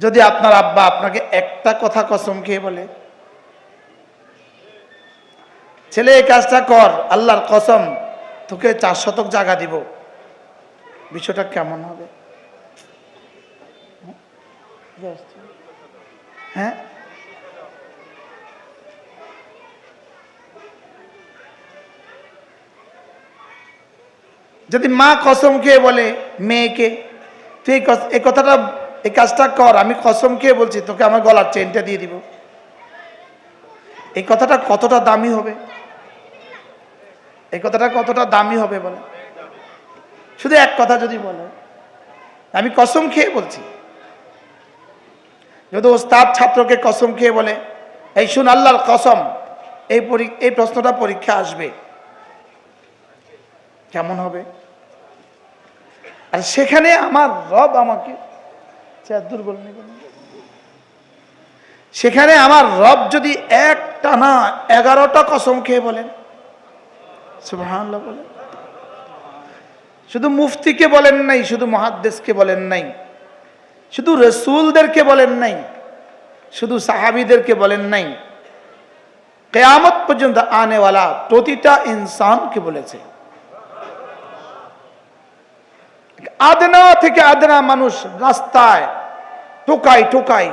যদি আপনার আব্বা আপনাকে একটা কথা কসম খেয়ে বলে, ছেলে এই কাজটা কর, আল্লাহর কসম তোকে 4 শতক জায়গা দিব, বিষয়টা কেমন হবে? হ্যাঁ, যদি মা কসম খেয়ে বলে মেয়েকে, তুই এই কথাটা, এই কাজটা কর, আমি কসম খেয়ে বলছি তোকে আমার গলার চেনটা দিয়ে দিব, এই কথাটা কতটা দামি হবে? এই কথাটা কতটা দামি হবে বলে? শুধু এক কথা যদি বলে, আমি কসম খেয়ে বলছি। যদি ওস্তাদ ছাত্রকে কসম খেয়ে বলে, এই শুন আল্লাহর কসম, এই প্রশ্নটা পরীক্ষা আসবে, কেমন হবে? আর সেখানে আমার রব আমাকে দুর্বল নেই, সেখানে আমার রব যদি একটানা 11টা কসম খেয়ে বলেন, সুবহানাল্লাহ বলেন। শুধু মুফতিকে বলেন নাই, শুধু মুহাদ্দিসকে বলেন নাই, শুধু রাসূলদেরকে বলেন নাই, শুধু সাহাবীদেরকে বলেন নাই, কিয়ামত পর্যন্ত আনেওয়ালা প্রতিটা ইনসানকে বলেছে। আদনা থেকে আদনা মানুষ রাস্তায় টোকাই টোকাই,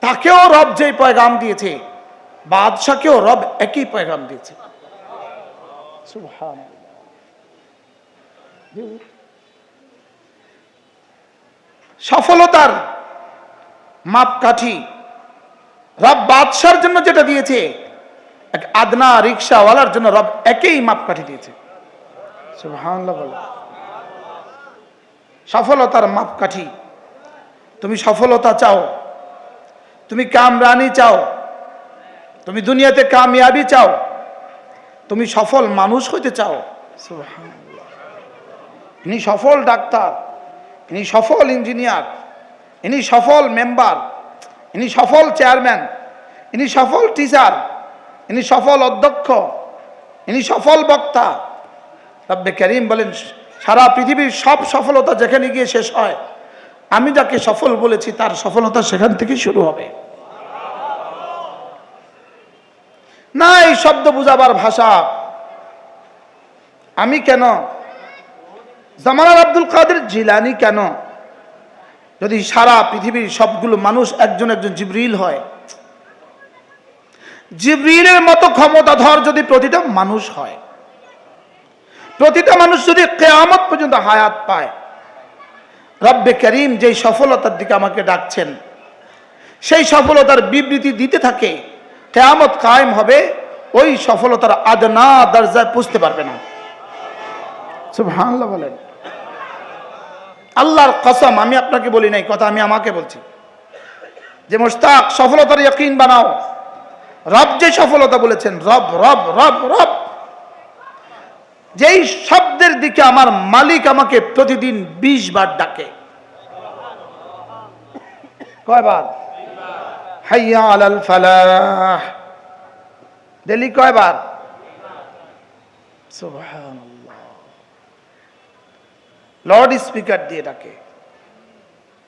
তাকেও রব যে পয়গাম দিয়েছে, বাদশাকেও রব একই পয়গাম দিয়েছে। সুবহানাল্লাহ। সফলতার মাপকাঠি রব বাদশার জন্য যেটা দিয়েছে, এক আদনা রিকশাওয়ালার জন্য রব একই মাপকাঠি দিয়েছে। সুবহানাল্লাহ বলে। সফলতার মাপকাঠি, তুমি সফলতা চাও, তুমি কামরানি চাও, তুমি দুনিয়াতে কামিয়াবি চাও, তুমি সফল মানুষ হইতে চাও, সুবহানাল্লাহ, ইনি সফল ডাক্তার, ইনি সফল ইঞ্জিনিয়ার, ইনি সফল মেম্বার, ইনি সফল চেয়ারম্যান, ইনি সফল টিচার, ইনি সফল অধ্যক্ষ, ইনি সফল বক্তা। রব্বে কারীম বলেন, সারা পৃথিবীর সব সফলতা যেখানে গিয়ে শেষ হয়, আমি যাকে সফল বলেছি তার সফলতা সেখান থেকে শুরু হবে। না এই শব্দ বুঝাবার ভাষা, আমি কেন, জামানার আব্দুল কাদের জিলানী কেন, যদি সারা পৃথিবীর সবগুলো মানুষ একজন একজন জিবরিল হয়, জিবরিলের মতো ক্ষমতাধর যদি প্রতিটা মানুষ হয়, প্রতিটা মানুষ যদি কিয়ামত পর্যন্ত হায়াত পায়, রব্বে কারীম যেই সফলতার দিকে আমাকে ডাকছেন, সেই সফলতার বিবৃতি দিতে থাকে, কিয়ামত কায়েম হবে, ওই সফলতার আদনা দরজায় পৌঁছতে পারবে না। সুবহানাল্লাহ বলেন। আল্লাহর কসম, আমি আপনাকে বলি নাই কথা, আমি আমাকে বলছি যে মুশতাক সফলতার ইয়াকিন বানাও। রব যে সফলতা বলেছেন, রব রব রব রব, যেই শব্দের দিকে আমার মালিক আমাকে প্রতিদিন 20 বার ডাকে। কয়বার? হাইয়া আলাল ফালাহ, ডেলি কয়বার? সুবহানাল্লাহ। লাউড স্পিকার দিয়ে ডাকে,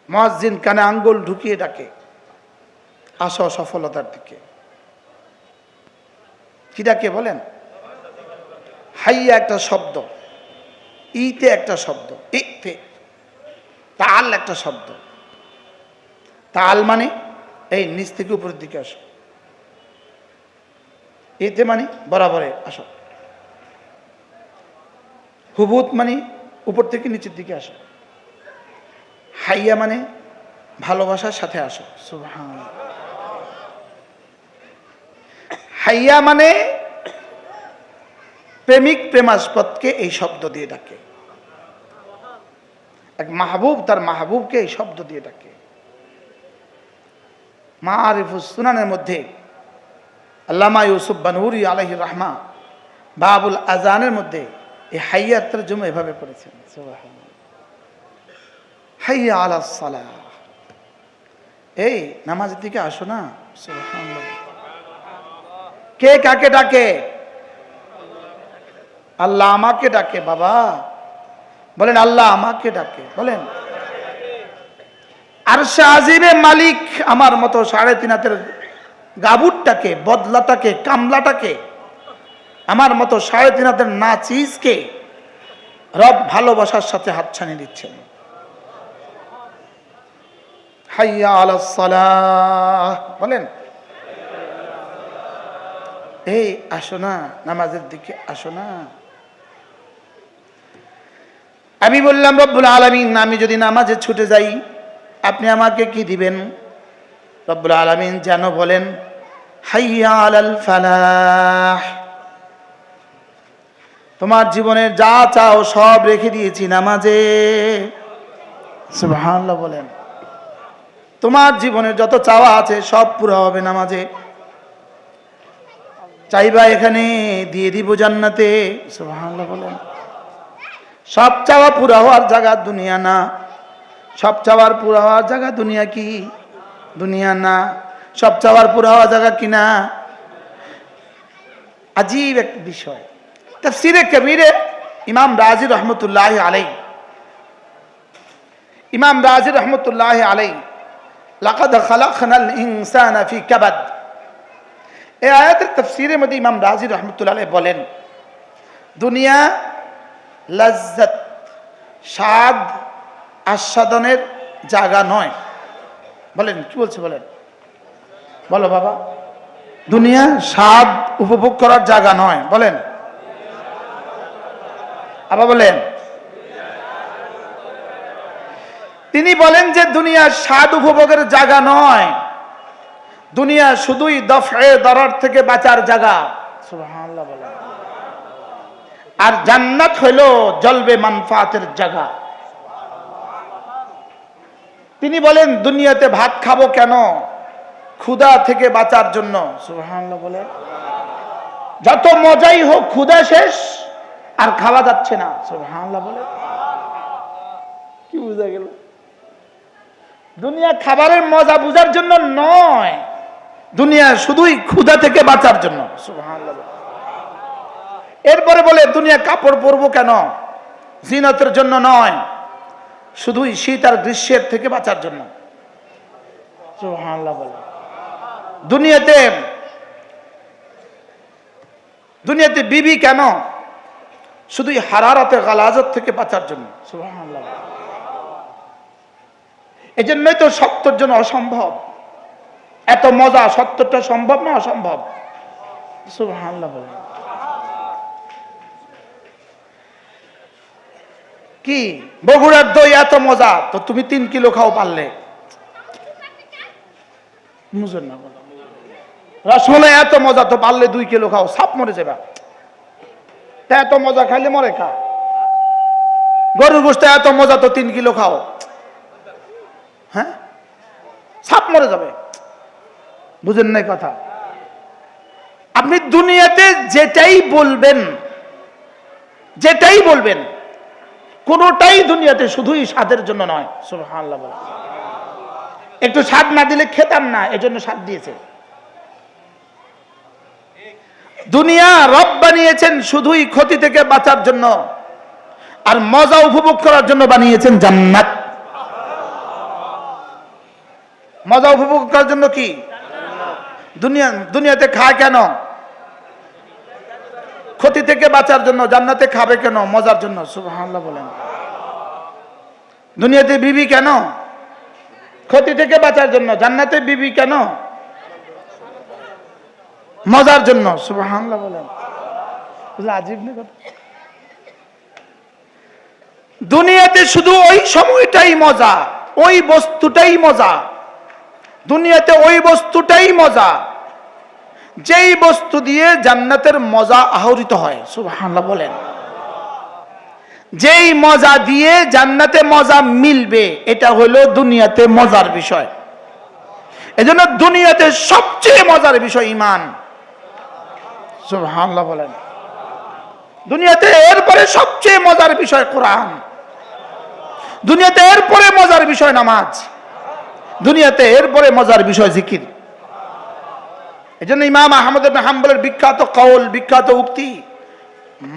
মুয়াজ্জিন কানে আঙ্গুল ঢুকিয়ে ডাকে, আসো সফলতার দিকে। কি ডাকে বলেন? হাইয়া একটা শব্দ, ইতে একটা শব্দ, ইতে তাল একটা শব্দ। তাল মানে এই নিচ থেকে উপরের দিকে আসো, ইতে মানে বরাবরে আসো, হুবুত মানে উপর থেকে নিচের দিকে আসো, হাইয়া মানে ভালোবাসার সাথে আসো। সুবহানাল্লাহ। হাইয়া মানে প্রেমিক প্রেমাস্পদকে এই শব্দ দিয়ে ডাকে, এক মাহবুব তার মাহবুবকে এই শব্দ দিয়ে ডাকে। মারিফুস সুনানের মধ্যে আল্লামা ইউসুফ বানুরি আলাইহির রাহমা বাবুল আজানের মধ্যে এই হাইয়ার তরজমা এভাবে করেছেন, সুবহানাল্লাহ, হাইয়া আলাস সালাহ, এই নামাজের দিকে আসো না। সুবহানাল্লাহ। কে কাকে ডাকে? আল্লাহ আমাকে ডাকে। বাবা বলেন, আল্লাহ আমাকে ডাকে। বলেন, আরশে আজিমে মালিক আমার মতো 3.5 হাতের গাবুরটাকে, বদলাটাকে, কামলাটাকে, আমার মতো 3.5 হাতের নাচিজকে রব ভালোবাসার সাথে হাতছানি দিচ্ছেন। হাইয়া আলাস সালাহ বলেন, এই আসো না, নামাজের দিকে আসো না। আমি বললাম, রব্বুল আলামিন, আমি যদি নামাজে ছুটে যাই আপনি আমাকে কি দিবেন? রব্বুল আলামিন যেন বলেন, হাইয়া আলাল ফালাহ, তোমার জীবনের যা চাও সব রেখে দিয়েছি নামাজে। সুবহানাল্লাহ বলেন। তোমার জীবনের যত চাওয়া আছে সব পুরো হবে নামাজে। চাইবা এখানে, দিয়ে দিব জান্নাতে। সুবহানাল্লাহ বলেন। সব চাওয়া পুরা হওয়ার জায়গা দুনিয়া না। সব চাওয়ার পুরা হওয়ার জায়গা দুনিয়া কি? দুনিয়া না। সব চাওয়ার পুরা হওয়ার জায়গা কি না? আজীব এক বিষয়। তাফসীরে কবীরে ইমাম রাজি রহমতুল্লাহ আলাইহি, ইমাম রাজি রহমতুল্লাহ আলাইহি, লাকাদ খালাকনাল ইনসানা ফি কাবাদ, এই আয়াতের তাফসীরের মধ্যে ইমাম রাজি রহমতুল্লাহ আলাইহি বলেন, দুনিয়া লাজ্জাত, স্বাদ আস্বাদনের জায়গা নয়। বলেন কি বলছে? বলেন, বলো বাবা। দুনিয়া স্বাদ উপভোগ করার জায়গা নয়। বলেন আবার বলেন। তিনি বলেন যে দুনিয়া স্বাদ উপভোগের জায়গা নয়, দুনিয়া শুধুই দফে দরার থেকে বাঁচার জায়গা। সুবহানাল্লাহ বলেন। আর জান্নাত হইল জলবে মানফাতের জায়গা। তিনি বলেন দুনিয়াতে ভাত খাবো কেন? ক্ষুধা থেকে বাঁচার জন্য। সুবহানাল্লাহ বলেন। যত মজাই হোক ক্ষুধা শেষ আর খাওয়া যাচ্ছে না। সুবহানাল্লাহ বলেন। কি বুঝা গেল? দুনিয়া খাবারের মজা বুঝার জন্য নয়, দুনিয়া শুধুই ক্ষুধা থেকে বাঁচার জন্য। সুবহানাল্লাহ। এরপরে বলে দুনিয়া কাপড় পরবো কেন? জিনতের জন্য নয়, শুধুই শীত আর গ্রীষ্মের থেকে বাঁচার জন্য। সুবহানাল্লাহ বলে। দুনিয়াতে বিবি কেন? শুধুই হারারাতে গালাজত থেকে বাঁচার জন্য। সুবহানাল্লাহ। এই জন্যই তো সত্যের জন্য অসম্ভব এত মজা। সত্যটা সম্ভব না অসম্ভব? সুবহানাল্লাহ বলে। কি বগুড়ার দই এত মজা, তো তুমি 3 কিলো খাও পারলে? বুঝেন না? রসমলাই এত মজা, তো পারলে 2 কিলো খাও, সাপ মরে যাবা। তা এত মজা খাইলে মরে খা। গরুর গোশত এত মজা, তো 3 কিলো খাও, হ্যাঁ সাপ মরে যাবে। বুঝেন নাই কথা? আপনি দুনিয়াতে যেটাই বলবেন, যেটাই বলবেন, কোনটাই দুনিয়াতে শুধুই স্বাদের জন্য নয়। সুবহানাল্লাহ বলেন। একটু স্বাদ না দিলে খেতাম না, এজন্য স্বাদ দিয়েছে। দুনিয়া রব বানিয়েছেন শুধুই ক্ষতি থেকে বাঁচার জন্য, আর মজা উপভোগ করার জন্য বানিয়েছেন জান্নাত। মজা উপভোগ করার জন্য কি? দুনিয়াতে খায় কেন? ক্ষতি থেকে বাঁচার জন্য। জান্নাতে খাবে কেন? মজার জন্য। সুবহানাল্লাহ বলেন। দুনিয়াতে বিবি কেন? ক্ষতি থেকে বাঁচার জন্য। জান্নাতে বিবি কেন? মজার জন্য। সুবহানাল্লাহ বলেন। আজীব না কথা? দুনিয়াতে শুধু ওই সময়টাই মজা, ওই বস্তুটাই মজা। দুনিয়াতে ওই বস্তুটাই মজা যেই বস্তু দিয়ে জান্নাতের মজা আহরিত হয়। সুবহানাল্লাহ বলেন। যেই মজা দিয়ে জান্নাতে মজা মিলবে, এটা হলো দুনিয়াতে মজার বিষয়। এজন্য দুনিয়াতে সবচেয়ে মজার বিষয় ঈমান। সুবহানাল্লাহ বলেন। দুনিয়াতে এরপরে সবচেয়ে মজার বিষয় কোরআন। দুনিয়াতে এরপরে মজার বিষয় নামাজ। দুনিয়াতে এরপরে মজার বিষয় জিকির। এজন্য ইমাম আহমদ ইবনে হাম্বলের বিখ্যাত কওল, বিখ্যাত উক্তি,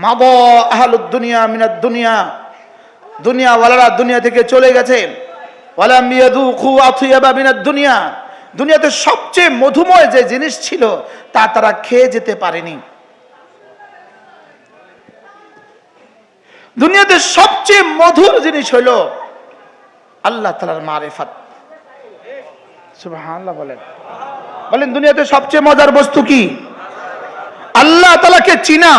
মাদা আহলুদ দুনিয়া মিনাদ দুনিয়া, দুনিয়াওয়ালারা দুনিয়া থেকে চলে গেছে, ওয়ালাম ইয়াযুকু আতইয়াবা মিনাদ দুনিয়া, দুনিয়াতে সবচেয়ে মধুময় যে জিনিস ছিল তা তারা খেয়ে যেতে পারেনি। দুনিয়াতে সবচেয়ে মধুর জিনিস হলো আল্লাহ তাআলার মারিফাত। সুবহানাল্লাহ বলেন, বলেন দুনিয়াতে সবচেয়ে মজার বস্তু কি? আল্লাহ তাআলাকে চিনা,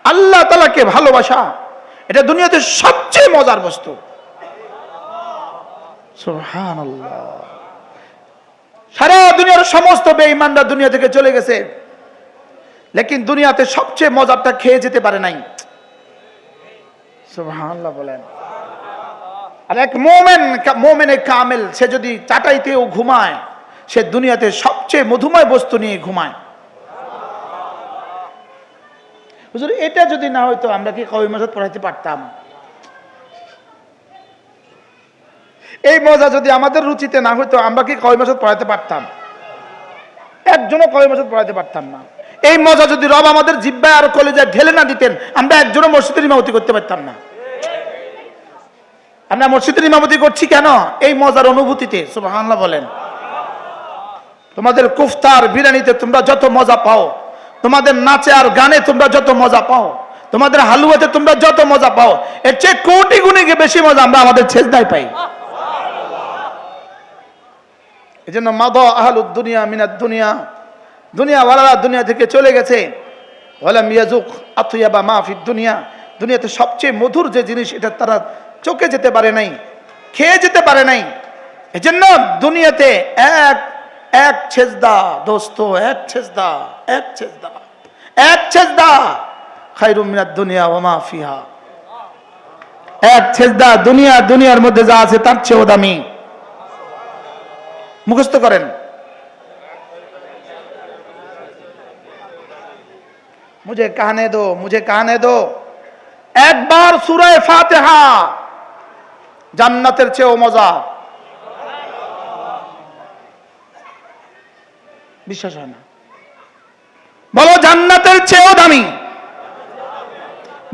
আল্লাহ তাআলাকে ভালোবাসা, এটা দুনিয়াতে সবচেয়ে মজার বস্তু। সুবহানাল্লাহ। সারা দুনিয়ার সমস্ত বেঈমানরা দুনিয়া থেকে চলে গেছে, লেকিন দুনিয়াতে সবচেয়ে মজারটা খেয়ে যেতে পারে নাই। সুবহানাল্লাহ বলেন। আর এক মুমিনে কামেল, সে যদি চাটাইতেও ঘুমায়, সে দুনিয়াতে সবচেয়ে মধুময় বস্তু নিয়ে ঘুমায়। হুজুর এটা যদি না হইতো আমরা কি কওমি মাসাদ পড়াইতে পারতাম? এই মজা যদি আমাদের রুচিতে না হইতো আমরা কি কওমি মাসাদ পড়াইতে পারতাম? একজনও কওমি মাসাদ পড়াইতে পারতাম না। এই মজা যদি রব আমাদের জিহ্বায় আর কলিজায় ঢেলে না দিতেন, আমরা একজনও মসজিদের ইমামতি করতে পারতাম না। আমরা মসজিদের ইমামতি করছি কেন? এই মজার অনুভূতিতে। সুবহানাল্লাহ বলেন। তোমাদের কুফতার বিরিয়ানিতে তোমরা যত মজা পাও, তোমাদের নাচে আর গানে তোমরা যত মজা পাও, তোমাদের হালুয়াতে তোমরা যত মজা পাও, এর চেয়ে কোটি গুণে বেশি মজা আমরা আমাদের ছেজদায় পাই। এই জন্য মাদা আহলুদ দুনিয়া মিনাদ দুনিয়া, দুনিয়াওয়ালারা দুনিয়া থেকে চলে গেছে। ওয়ালাম ইয়াযুক আতইয়াবা মা ফিদ দুনিয়া, দুনিয়াতে সবচেয়ে মধুর যে জিনিস এটা তারা চোখে যেতে পারে নাই, খেয়ে যেতে পারে নাই। এই জন্য দুনিয়াতে এক ছেজদা দোস্ত, এক ছেজদা, এক ছেজদা, এক ছেজদা খায়রুম মিনাদ দুনিয়া ওয়া মা ফিহা। এক ছেজদা দুনিয়ার মধ্যে যা আছে তার চেয়েও দামি। মুখস্থ করেন। মুঝে কাহনে দো একবার সূরা ফাতিহা জান্নাতের চেয়েও মজা। বিশ্বাস হয় না? বলো জান্নাতের চেয়েও দামি।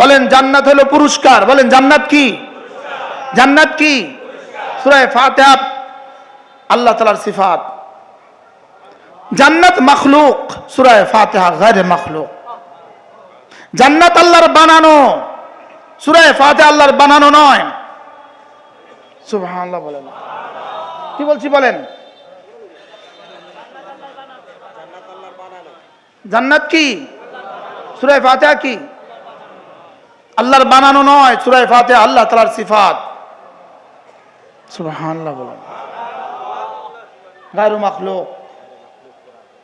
বলেন জান্নাত হলো পুরস্কার। বলেন জান্নাত কি? জান্নাত কি? সূরা ফাতিহা আল্লাহ তাআলার সিফাত। জান্নাত মাখলুক, সূরা ফাতিহা গায়রে মাখলুক। জান্নাত আল্লাহর বানানো, সূরা ফাতিহা আল্লাহর বানানো নয়। সুবহানাল্লাহ বলেন। কি বলছি বলেন? জান্নাত কি? সূরা ফাতিহা কি? আল্লাহর বানানো নয়, সূরা ফাতিহা আল্লাহ তাআলার সিফাত। সুবহানাল্লাহ বলেন। গায়রু মাখলুক,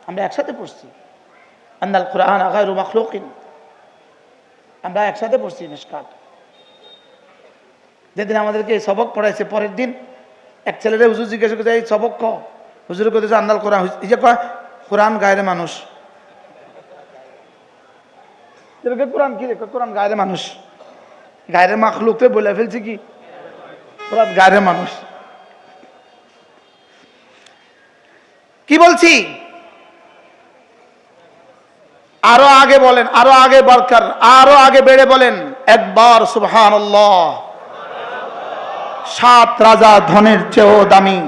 আমরা একসাথে পড়ছি আন্নাল কুরআন গায়রু মাখলুকিন, আমরা একসাথে পড়ছি মিশকাত। যেদিন আমাদেরকে সবক পড়াইছে, পরের দিন এক ছেলেরে হুজুর জিজ্ঞাসা করছে এই সবক ক? হুজুর কইতেছে আন্নাল কোরআন, এই যে কোরআন গায়রে মানুষ। কোরআন কি রে? কোরআন গায়রে মানুষ। গায়রে মাখলুকতে বলে ফেলছে কি? কোরআন গায়রে মানুষ। কি বলছি? আরো আগে বলেন, আরো আগে বরকর, আরো আগে বেড়ে বলেন একবার সুবহানাল্লাহ। 7 রাজা ধনের চেয়েও দামি।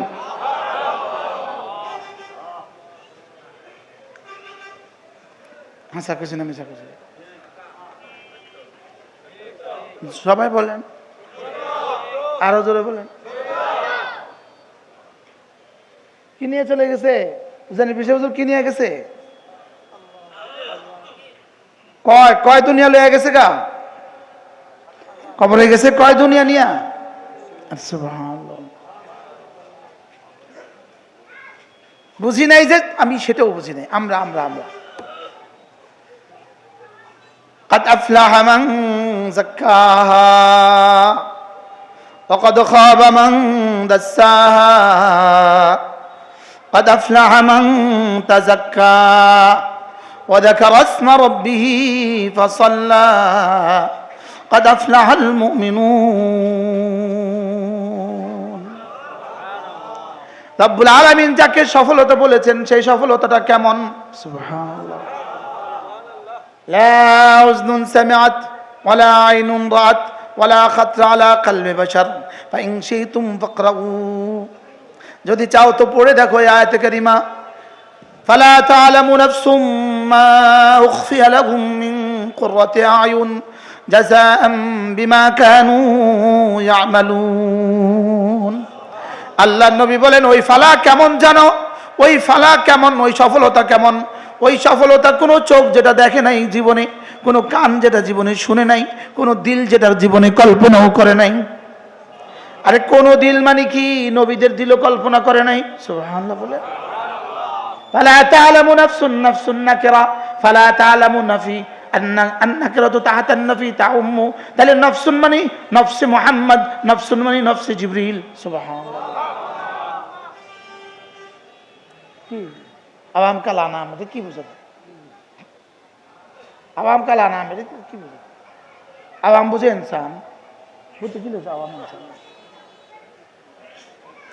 হাসা কিছু না মিশা কিছু, সবাই বলেন, আরো জোরে বলেন। কি নিয়ে চলে গেছে? জানি বিষয় হুজুর কি নিয়ে গেছে? কয় দুনিয়া লয়ে গেছে গা? কবরে গেছে কয় দুনিয়া নিয়া? সুবহানাল্লাহ। বুঝি নাই যে আমি, সেটাও বুঝি নাই আমরা। قد أفلح من زكاها وقد خاب من دساها قد أفلح من تزكى وذكر اسم ربه فصلى قد أفلح المؤمنون। রব্বুল আলামিন যাকে সফলতা বলেছেন সেই সফলতাটা কেমন? সুবহানাল্লাহ। لا أذن سمعت ولا عين رأت ওয়ালা খাতরা আলা কলবি বাশার ফাইন শিতুম ফাকরাউ। যদি চাও তো পড়ে দেখো এই আয়াত কারিমা, ফালা তা'লামু নাফসুম মা উখফিয়া লাহুম মিন কুররাতি আয়ুন জাযাআম বিমা কানু ইয়ামালুন। আল্লাহর নবী বলেন ওই ফালা কেমন জানো, ওই ফালা কেমন, ওই সফলতা কেমন, ওই সফলতা কোনো চোখ যেটা দেখে নাই জীবনে, কোনো কান যেটা জীবনে শুনে নাই, কোনো দিল যেটা জীবনে কল্পনাও করে নাই। আরে কোন দিল মানে কি? নবীদের দিলও কল্পনা করে নাই। সুবহানাল্লাহ বলে ফালা তা'লামু নাফসুন, নাফসুন নাকিরা, ফালা তা'লামু নাফি আন-নাকিরাতু তাহতা আন-নাফি তাউম্মু। তাহলে নাফসুন মানে নফসে মুহাম্মদ, নাফসুন মানে নফসে জিবরিল। সুবহানাল্লাহ। কি আওয়াম কা লানা মানে কি বুঝাবে? আওয়াম কা লানা মানে কি বুঝাবে? আওয়াম বুঝে ইনসান, বুঝতে কি বুঝে আওয়াম? ইনসান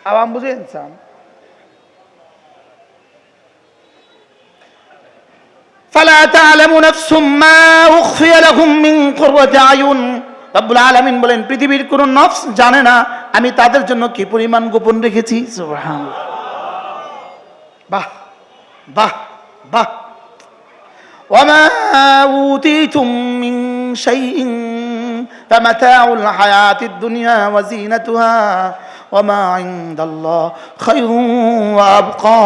আওয়াম বুঝে ইনসান। ফালা তা'লামু নাফসুম মা উখফিয়া লাহুম মিন কুররাতি আয়ুন। রব্বুল আলামিন বলেন পৃথিবীর কোন নফস জানে না আমি তাদের জন্য কি পরিমাণ গোপন রেখেছি। সুবহানাল্লাহ। বাহ বাহ বাহ। ওয়ামা উতীতুম মিন শাইইন ফামাতাউল হায়াতিদ দুনিয়া ওয়া যিনাতুহা ওয়ামা ইনদাল্লাহ খায়রুন ওয়া আবকা।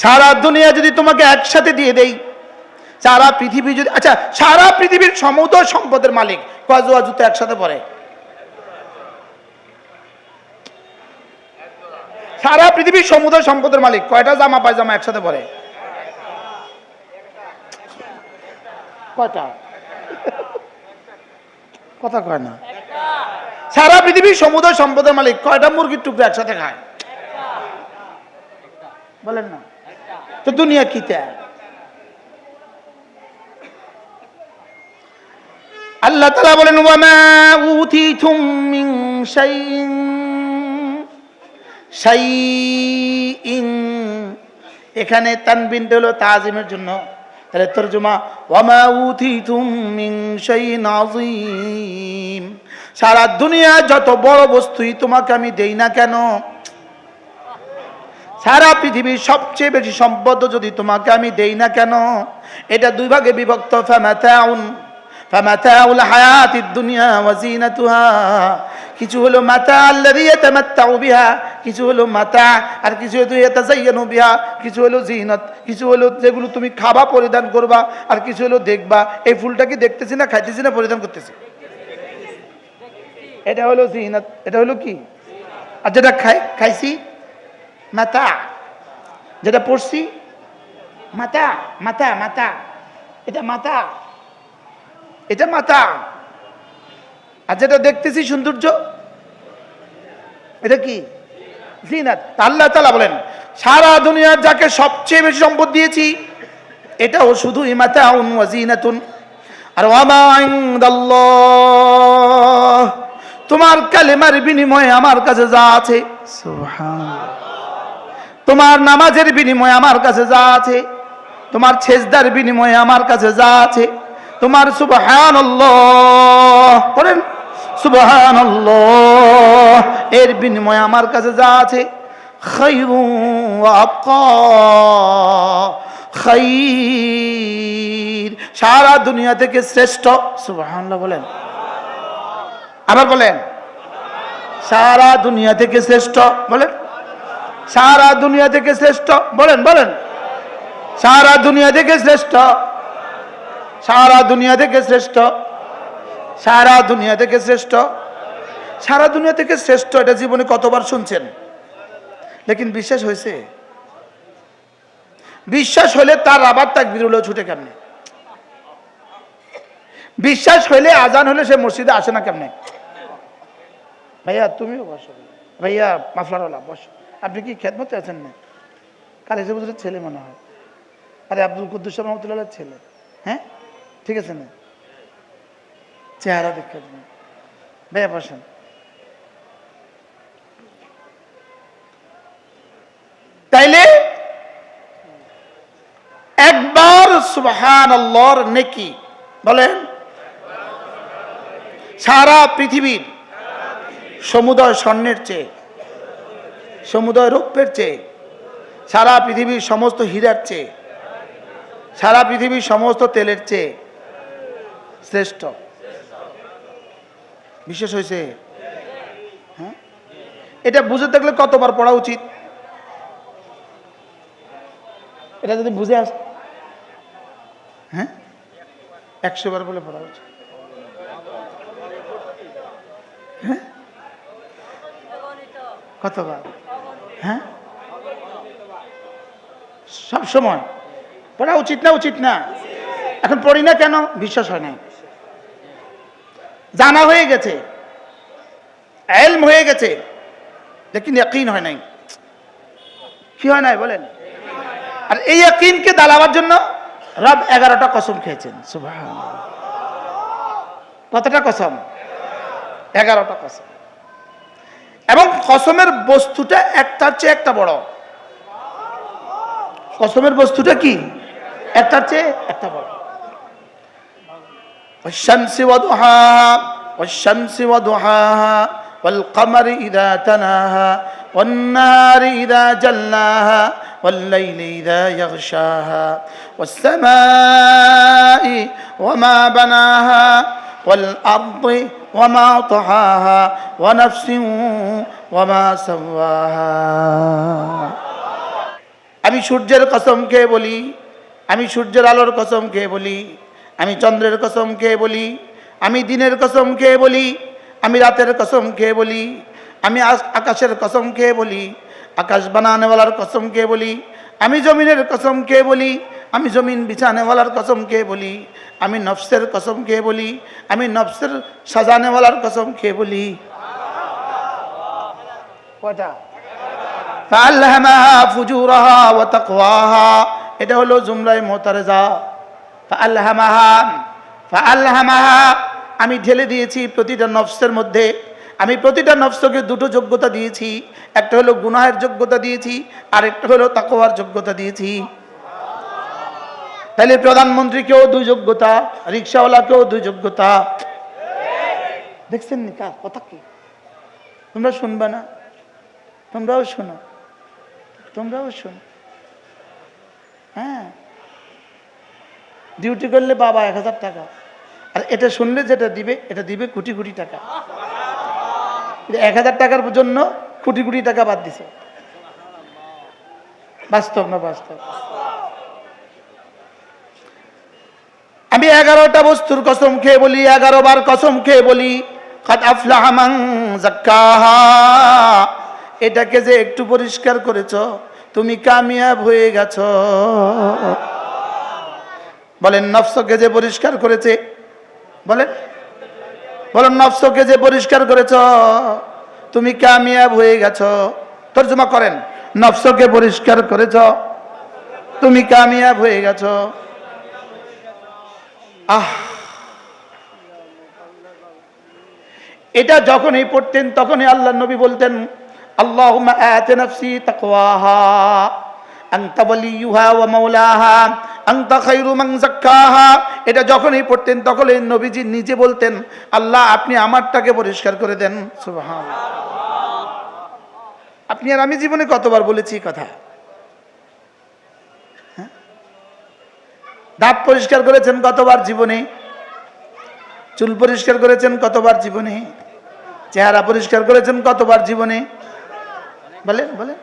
সারা দুনিয়া যদি তোমাকে একসাথে দিয়ে দেই, সারা পৃথিবী যদি, আচ্ছা সারা পৃথিবীর সমুদ্র সম্পদের মালিক কয় জোড়া জুতো একসাথে পরে? সারা পৃথিবীর সমুদ্র সম্পদের মালিক কয়টা জামা পায়জামা একসাথে পরে? কয়টা? কথা কয় না। সারা পৃথিবীর সমুদ্র সম্পদের মালিক কয়টা মুরগির টুকরো একসাথে খায়? বলেন না। তো দুনিয়া কি তা? আল্লাহ তাআলা বলেন ওয়ামা উতীতুম মিন শাইইন, শাইইন এখানে তানবিনটা হলো তাজিমের জন্য। তাহলে তরজমা ওয়ামা উতীতুম মিন শাইইন আযীম, সারা দুনিয়া যত বড় বস্তুই তোমাকে আমি দেই না কেন, সারা পৃথিবীর সবচেয়ে বেশি সম্পদ যদি তোমাকে আমি দেই না কেন, এটা দুই ভাগে বিভক্ত। ফামাতাউল হায়াতিদ দুনিয়া ওয়া যিনাতুহা, কিছু হলো মাতা আল্লাযী ইয়াতামাত্তাউ বিহা, কিছু হলো মাতা, আর কিছু হলো ইয়াতাযায়্যানু বিহা, কিছু হলো জিনাত, কিছু হলো যেগুলো তুমি খাবা পরিধান করবা, আর কিছু হলো দেখবা। এই ফুলটা কি দেখতেছি না খাইতেছি না পরিধান করতেছি? এটা হলো জিনাত, এটা হলো কি? আর যেটা খাইছি মাতা, যেটা পড়ছি মাতা, মাতা মাতা, এটা মাতা, এটা মাতা। আর যেটা দেখতেছি সৌন্দর্য, এটা কি? জিনাত। আল্লাহ তাআলা বলেন সারা দুনিয়ার যাকে সবচেয়ে বেশি সম্পদ দিয়েছি এটাও শুধু মাতাউন ওয়া জিনাতুন। আর ওয়ামা ইনদাল্লাহ, তোমার কালেমার বিনিময়ে আমার কাছে যা আছে, সুবহানাল্লাহ, তোমার নামাজের বিনিময়ে আমার কাছে যা আছে, তোমার সেজদার বিনিময়ে আমার কাছে যা আছে, তোমার সুবহানাল্লাহ বলেন সুবহানাল্লাহ এর বিনিময়ে আমার কাছে যা আছে, খায়রুন ওয়া আবকা, খায়র সারা দুনিয়া থেকে শ্রেষ্ঠ। সুবহানাল্লাহ বলেন, আবার বলেন সারা দুনিয়া থেকে শ্রেষ্ঠ। বলেন সারা দুনিয়া থেকে শ্রেষ্ঠ। বলেন বলেন সারা দুনিয়া থেকে শ্রেষ্ঠ, সারা দুনিয়া থেকে শ্রেষ্ঠ, সারা দুনিয়া থেকে শ্রেষ্ঠ, সারা দুনিয়া থেকে শ্রেষ্ঠ। এটা জীবনে কতবার শুনছেন, লেকিন বিশ্বাস হয়েছে? বিশ্বাস হলে তার আবার তাকবীর হলেও ছুটে কেমনে? বিশ্বাস হইলে আজান হলে সে মসজিদে আসে না কেমনে? ভাইয়া তুমিও বসো, ভাইয়া মাফলারওয়ালা বসো। আপনি কি খেদমতে আছেন না? কালী হুজুরের ছেলে মনে হয়। আরে আব্দুল কুদ্দুস রহমতুল্লাহর ছেলে। হ্যাঁ ঠিক আছে না? চেহারা দেখে ভাইয়া বসেন। তাইলে একবার সুবহানাল্লাহর নেকি বলেন, সারা পৃথিবীর সমুদয় স্বর্ণের চেয়ে, সমুদয় রৌপ্যের চেয়ে, সারা পৃথিবীর সমস্ত হীরার চেয়ে, সারা পৃথিবীর সমস্ত তেলের চেয়ে শ্রেষ্ঠ। বিশেষ হয়েছে। হ্যাঁ, এটা বুঝে থাকলে কতবার পড়া উচিত? এটা যদি বুঝে আস, হ্যাঁ, 100 বার বলে পড়া উচিত। হ্যাঁ, কতবার? হ্যাঁ, সব সময় পড়া উচিত না? উচিত না? এখন পড়ি না কেন? বিশ্বাস হয় না, জানা হয়ে গেছে, ইলম হয়ে গেছে, লেকিন ইয়াকিন হয় নাই। কি হয় নাই বলেন? আর এই ইয়াকিনকে দালাবার জন্য রব 11টা কসম খেয়েছেন। সুবহানাল্লাহ। কতটা কসম? 11টা কসম। এবং কসমের বস্তুটা একটার চেয়ে একটা বড়। কসমের বস্তুটা কি? একটার চেয়ে একটা বড়। والشمس وضحاها والشمس وضحاها والقمر إذا تلاها والنهار إذا جلاها والليل إذا يغشاها والسماء وما بناها والأرض وما طحاها ونفس وما سواها। আমি সূর্যের কসম খেয়ে বলি, আমি সূর্যের আলোর কসম খেয়ে বলি, আমি চন্দ্রের কসম খেয়ে বলি, আমি দিনের কসম খেয়ে বলি, আমি রাতের কসম খেয়ে বলি, আমি আকাশের কসম খেয়ে বলি, আকাশ বানানেওয়ালার কসম খেয়ে বলি, আমি জমিনের কসম খেয়ে বলি, আমি জমিন বিছানেওয়ালার কসম খেয়ে বলি, আমি নফসের কসম খেয়ে বলি, আমি নফসের সাজানেওয়ালার কসম খেয়ে বলি। কয়টা? ফাআলহামাহা ফুজুরাহা ওয়া তাকওয়াহা, এটা হলো জুমলায়ে মুতারেজা। ফাআলহামাহা, ফাআলহামাহা, আমি ঢেলে দিয়েছি প্রতিটা নফসের মধ্যে, আমি প্রতিটা নফসকে দুটো যোগ্যতা দিয়েছি। একটা হলো গুনাহের যোগ্যতা দিয়েছি, আর একটা হলো তাকওয়ার যোগ্যতা দিয়েছি। তাহলে প্রধানমন্ত্রীকেও 2 যোগ্যতা, রিকশাওয়ালাকেও 2 যোগ্যতা। দেখছেন নি কার কথা? কি তোমরা শুনবে না? তোমরাও শোনো, তোমরাও শোনো। হ্যাঁ, ডিউটি করলে বাবা 1000 টাকা, আর এটা শুনলে যেটা দিবে, এটা দিবে কোটি কোটি টাকা। 1000 টাকার জন্য কোটি কোটি টাকা বাদ দিছে। বাস্তব না বাস্তব? আমি 11টা বস্তুর কসম খেয়ে বলি, 11 বার কসম খেয়ে বলি, কাদ আফলাহা মান যাক্কাহা, এটাকে যে একটু পরিষ্কার করেছো তুমি কামিয়াব হয়ে গেছো। বলেন, নফসকে যে পরিষ্কার করেছে, বলেন বলেন, নফসকে যে পরিষ্কার করেছো তুমি কামিয়াব হয়ে গেছো। তর্জমা করেন, নফসকে পরিষ্কার করেছো তুমি কামিয়াব হয়ে গেছো। এটা যখনই পড়তেন তখনই আল্লাহ নবী বলতেন, আল্লাহুম্মা আতি নাফসি তাকওয়াহা আনতা ওয়ালিয়ুহা ওয়া মাওলাহা আনতা খায়রু মান যাক্কাহা। এটা যখনই পড়তেন তখনই নবীজি নিজে বলতেন, আল্লাহ আপনি আমারটাকে পরিষ্কার করে দেন। সুবহানাল্লাহ। আপনি আর আমি জীবনে কতবার বলেছি কথা? দাঁত পরিষ্কার করেছেন কতবার জীবনে? চুল পরিষ্কার করেছেন কতবার জীবনে? চেহারা পরিষ্কার করেছেন কতবার জীবনে? বলেন বলেন।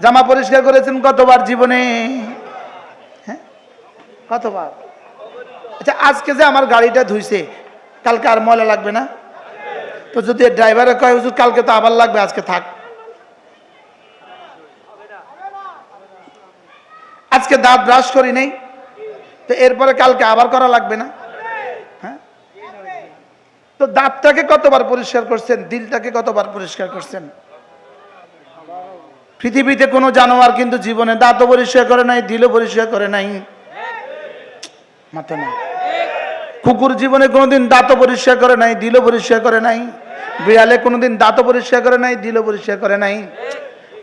জামা পরিষ্কার করেছেন কতবার জীবনে? হ্যাঁ, কতবার? আচ্ছা, আজকে যে আমার গাড়িটা ধুইছে, কালকে আর ময়লা লাগবে না? তো যদি ড্রাইভারে কয় হুজুর কালকে তো আবার লাগবে, আজকে থাক। আজকে দাঁত ব্রাশ করি নেই, তো এরপরে কালকে আবার করা লাগবে না? হ্যাঁ, তো দাঁতটাকে কতবার পরিষ্কার করছেন? দিলটাকে কতবার পরিষ্কার করছেন? পৃথিবীতে কোনো জানোয়ার কিন্তু জীবনে দাঁতও পরিষ্কার করে নাই, দিলও পরিষ্কার করে নাই। মাথা না। কুকুর জীবনে কোনোদিন দাঁতও পরিষ্কার করে নাই, দিলও পরিষ্কার করে নাই। বিড়ালে কোনোদিন দাঁতও পরিষ্কার করে নাই, দিলও পরিষ্কার করে নাই।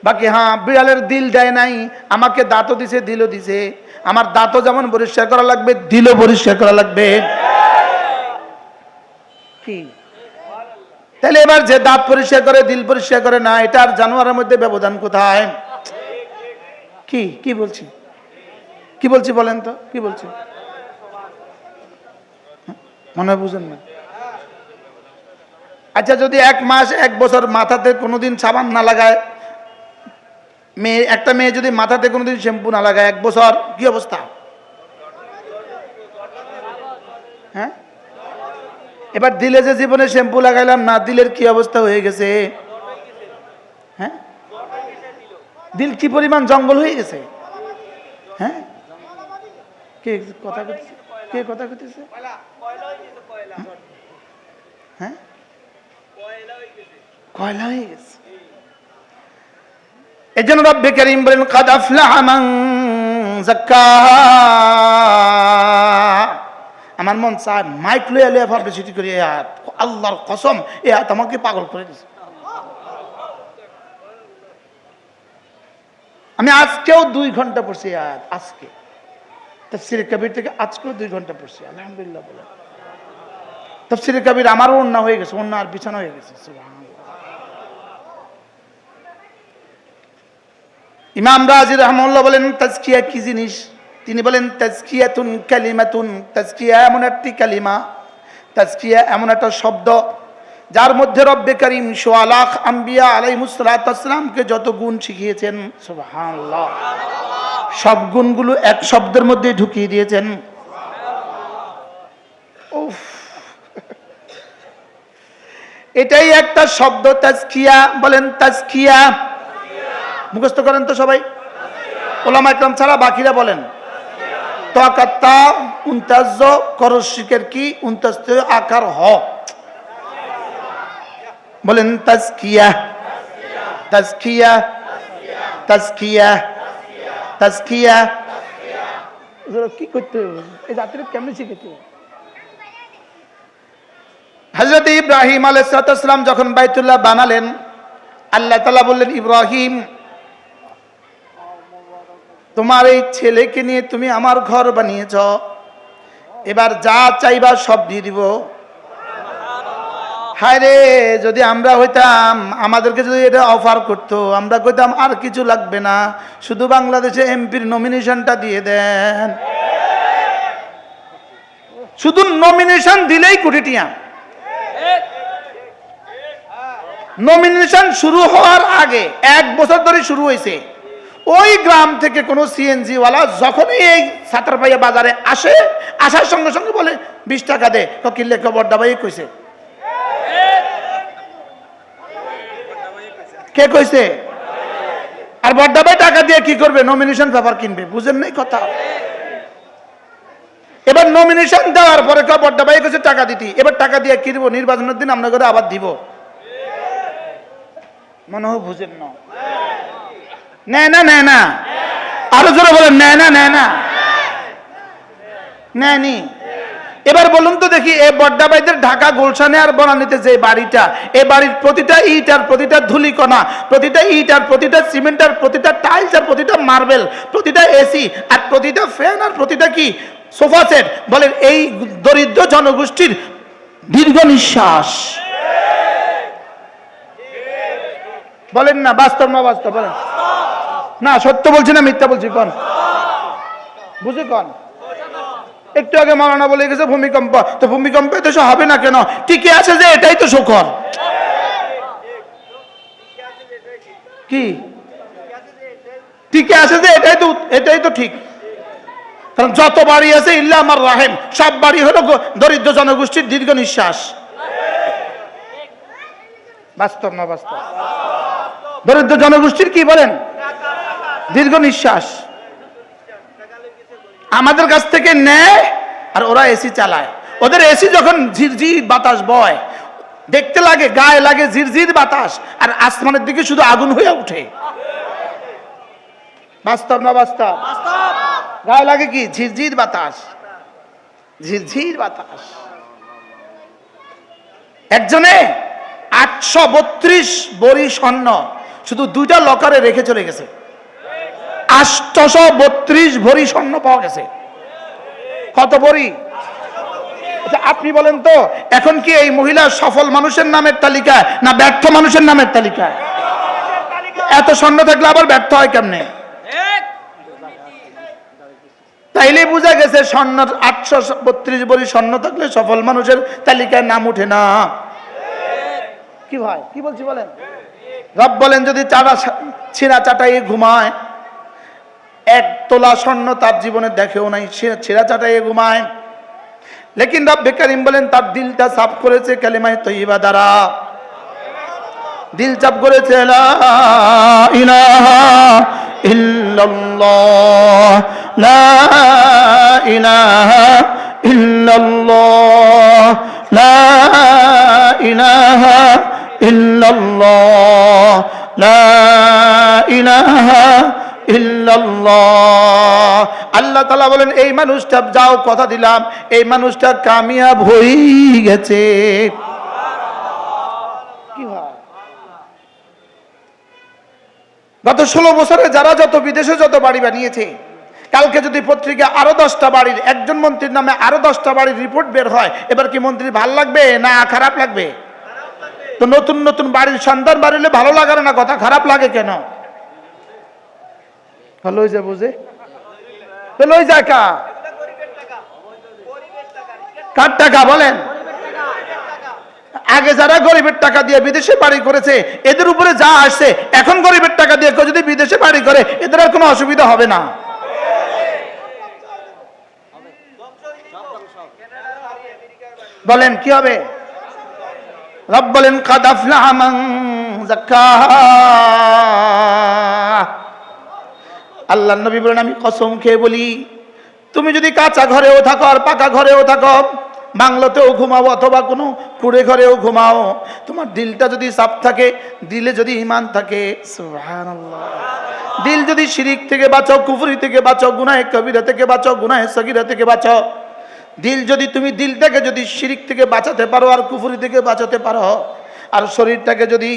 বাকি হ্যাঁ, বিড়ালের দিল দেয় নাই, আমাকে দাঁতও দিছে, দিলও দিছে। আমার দাঁতও যেমন পরিষ্কার করা লাগবে, দিলও পরিষ্কার করা লাগবে। কি কি? তাহলে এবার যে দাঁত পরিষ্কার করে দিল পরিষ্কার করে না, এটা আর জানোয়ারের মধ্যে ব্যবধান কোথায়? কি কি বলছি, কি বলছি বলেন তো, কি বলছি? মনে হয় বুঝেন না। আচ্ছা, যদি 1 মাস 1 বছর মাথাতে কোনোদিন সাবান না লাগায়, একটা মেয়ে যদি মাথাতে কোনোদিন শ্যাম্পু না লাগায় 1 বছর, কি অবস্থা? হ্যাঁ, এবার দিলে যে জীবনে শ্যাম্পু লাগাইলাম না, দিলের কি অবস্থা হয়ে গেছে? হ্যাঁ, দিল কি পরিমাণ জঙ্গল হয়ে গেছে। হ্যাঁ, কে কথা কইতেছে? কে কথা কইতেছে? হ্যাঁ, কয়লা হয়ে গেছে। এই জন্য রব্বে কারীম বলেন, কাদ আফলাহা মান যাক্কাহা। আমার মন চায় মাইক লইয়া লইয়া পাবলিসিটি করি, আল্লাহর কসম এ আয়াত আমাকে পাগল করে দিয়েছে। আমি আজকেও 2 ঘন্টা পড়ছি আয়াত, আজকে তাফসীরে কবির থেকে আজকেও 2 ঘন্টা পড়ছি, আলহামদুলিল্লাহ বলে। তাফসীরে কবির আমারও ওন্না হয়ে গেছে, ওন্না আর বিছানা হয়ে গেছে। সুবহানাল্লাহ। ইমাম রাজি রাহমাহুল্লাহ বলেন তাজকিয়া কি জিনিস? তিনি বলেন তাজকিয়াতুন কালিমাতুন, তাজকিয়া এমন একটি কালিমা, তাজকিয়া এমন একটা শব্দ যার মধ্যে রব্বে কারীম ১৬ লাখ আম্বিয়া আলাইহিস সালাতু ওয়াস সালামকে যত গুণ শিখিয়েছেন, সুবহানাল্লাহ, সব গুণগুলো এক শব্দের মধ্যে ঢুকিয়ে দিয়েছেন। উফ, এটাই একটা শব্দ তাজকিয়া। বলেন তাজকিয়া, মুখস্থ করেন তো সবাই, ওলামা ইকরাম ছাড়া বাকিরা বলেন। তাকাত্তা 49 করশিকের কি 49 আকার হ, বলেন তাজকিয়া তাজকিয়া তাজকিয়া তাজকিয়া। কি করতে হবে এই জাতির, কেমনে শিখেছে? হযরত ইব্রাহিম আলাইহিস সালাম যখন বাইতুল্লাহ বানালেন, আল্লাহ তাআলা বললেন, ইব্রাহিম, তোমার এই ছেলেকে নিয়ে তুমি আমার ঘর বানিয়েছ, এবার যা চাইবা সব দিয়ে দিব। হায় রে, যদি আমরা হইতাম, আমাদেরকে যদি এটা অফার করতো, আমরা কইতাম আর কিছু লাগবে না, শুধু বাংলাদেশে এমপির নমিনেশনটা দিয়ে দেন। শুধু নমিনেশন দিলেই কোটি টিয়া। নমিনেশন শুরু হওয়ার আগে 1 বছর ধরে শুরু হয়েছে। ওই গ্রাম থেকে কোনো সিএনজি ওয়ালা যখনই এই ছাত্রপাইয়া বাজারে আসে, আসার সঙ্গে সঙ্গে বলে 20 টাকা দে, কিনলে বড্ডা ভাই কইছে। কে কইছে? আর বড্ডা ভাই টাকা দিয়ে কি করবে? নমিনেশন পেপার কিনবে। বুঝেন নাই কথা? এবার নমিনেশন দেওয়ার পরে বড্ডা ভাই কইছে টাকা দিতি, এবার টাকা দিয়ে কিনবো, নির্বাচনের দিন আমরা করে আবার দিব। মনে হয় বুঝেন না? নেয় না, নেয় না, আরো জোরে বলেন, নেয় না, নেয় না, নেয়নি। এবার বলুন তো দেখি, এই বড্ডা ভাইদের ঢাকা গুলশানে আর বনানীতে যে বাড়িটা, এই বাড়ির প্রতিটা ইট আর প্রতিটা ধুলিকণা, প্রতিটা ইট আর প্রতিটা সিমেন্ট আর প্রতিটা টাইলস আর প্রতিটা মার্বেল, প্রতিটা এসি আর প্রতিটা ফ্যান আর প্রতিটা কি সোফা সেট, বলেন এই দরিদ্র জনগোষ্ঠীর দীর্ঘ নিঃশ্বাস। বলেন না বাস্তব না বাস্তব? বলেন না, সত্য বলছি না মিথ্যা বলছি? কোন বুঝে কোন? একটু আগে মাওলানা বলে গেছে ভূমিকম্প, তো ভূমিকম্পে তো হবে না কেন? টিকে আছে যে এটাই তো শুকর। কি টিকে আছে যে এটাই তো ঠিক। কারণ যত বাড়ি আছে ইল্লা আমার রাহেম, সব বাড়ি হলো দরিদ্র জনগোষ্ঠীর দীর্ঘ নিঃশ্বাস। বাস্তব না বাস্তব? দরিদ্র জনগোষ্ঠীর কি বলেন? দীর্ঘ নিঃশ্বাস। আমাদের কাছ থেকে নেয় আর ওরা এসি চালায়। ওদের এসি যখন ঝিরঝির বাতাস বয়, দেখতে লাগে, গায়ে লাগে ঝিরঝির বাতাস, আর আসমানের দিকে শুধু আগুন হয়ে ওঠে। বাস্তব না বাস্তব? গায়ে লাগে কি? ঝিরঝির বাতাস, ঝিরঝির বাতাস। একজনে 832 বড়ি স্বর্ণ শুধু 2টা লকারে রেখে চলে গেছে। 832 ভরি স্বর্ণ পাওয়া গেছে। কত ভরি? আচ্ছা আপনি বলেন তো, এখন কি এই মহিলা সফল মানুষের নামের তালিকায় না ব্যর্থ মানুষের নামের তালিকায়? এত স্বর্ণ থাকলে আবার ব্যর্থ হয় কেমনে? তাইলে বোঝা গেছে স্বর্ণ 832 ভরি স্বর্ণ থাকলে সফল মানুষের তালিকায় নাম উঠে না। কি ভাই কি বলছি বলেন? রব বলেন যদি ছিঁড়া চাটাই ঘুমায়, 1 তোলা স্বর্ণ তার জীবনে দেখেও নাই, ছিঁড়া চাটাই ঘুমায়, লেকিন রব্বে কারীম বলেন তার দিলটা সাফ করেছে কালিমায়ে তয়্যিবা দ্বারা। দিল চাপ করেছে লা ইলাহা ইল্লাল্লাহ, লা ইলাহা ইল্লাল্লাহ, লা ইলাহা ইল্লাল্লাহ, লা ইলাহা ইল্লাল্লাহ। আল্লাহ তাআলা বলেন এই মানুষটা, যাও কথা দিলাম, এই মানুষটা কামিয়াব হয়ে গেছে। কি হয়? গত 16 বছরে যারা যত বিদেশে যত বাড়ি বানিয়েছে, কালকে যদি পত্রিকা আরো 10টা বাড়ির, একজন মন্ত্রীর নামে আরো 10টা বাড়ির রিপোর্ট বের হয়, এবার কি মন্ত্রী ভাল লাগবে না খারাপ লাগবে? তো নতুন নতুন বাড়ির সন্ধান বাড়িলে ভালো লাগে না, কথা খারাপ লাগে কেন? ভালো যা বুঝে লই যায় কার টাকা বলেন? আগে যারা গরিবের টাকা দিয়ে বিদেশে বাড়ি করেছে এদের উপরে যা আসছে, এখন গরিবের টাকা দিয়ে কেউ যদি বিদেশে বাড়ি করে এদের আর কোনো অসুবিধা হবে না। বলেন কি হবে? রব বলেন কাদ আফলাহা মান যাক্কাহা। আল্লাহর নবী বলেন আমি কসম খেয়ে বলি, তুমি যদি কাঁচা ঘরেও থাকো আর পাকা ঘরেও থাকো, বাংলোতেও ঘুমাও অথবা কোনো কুড়ে ঘরেও ঘুমাও, তোমার দিলটা যদি সাফ থাকে, দিলে যদি ঈমান থাকে, সুবহানাল্লাহ, দিল যদি শিরিক থেকে বাঁচো, কুফরি থেকে বাঁচো, গুনাহে কবিরা থেকে বাঁচো, গুনাহে সগীরা থেকে বাঁচো, দিল যদি তুমি দিলটাকে যদি শিরিক থেকে বাঁচাতে পারো আর কুফরি থেকে বাঁচাতে পারো, আর শরীরটাকে যদি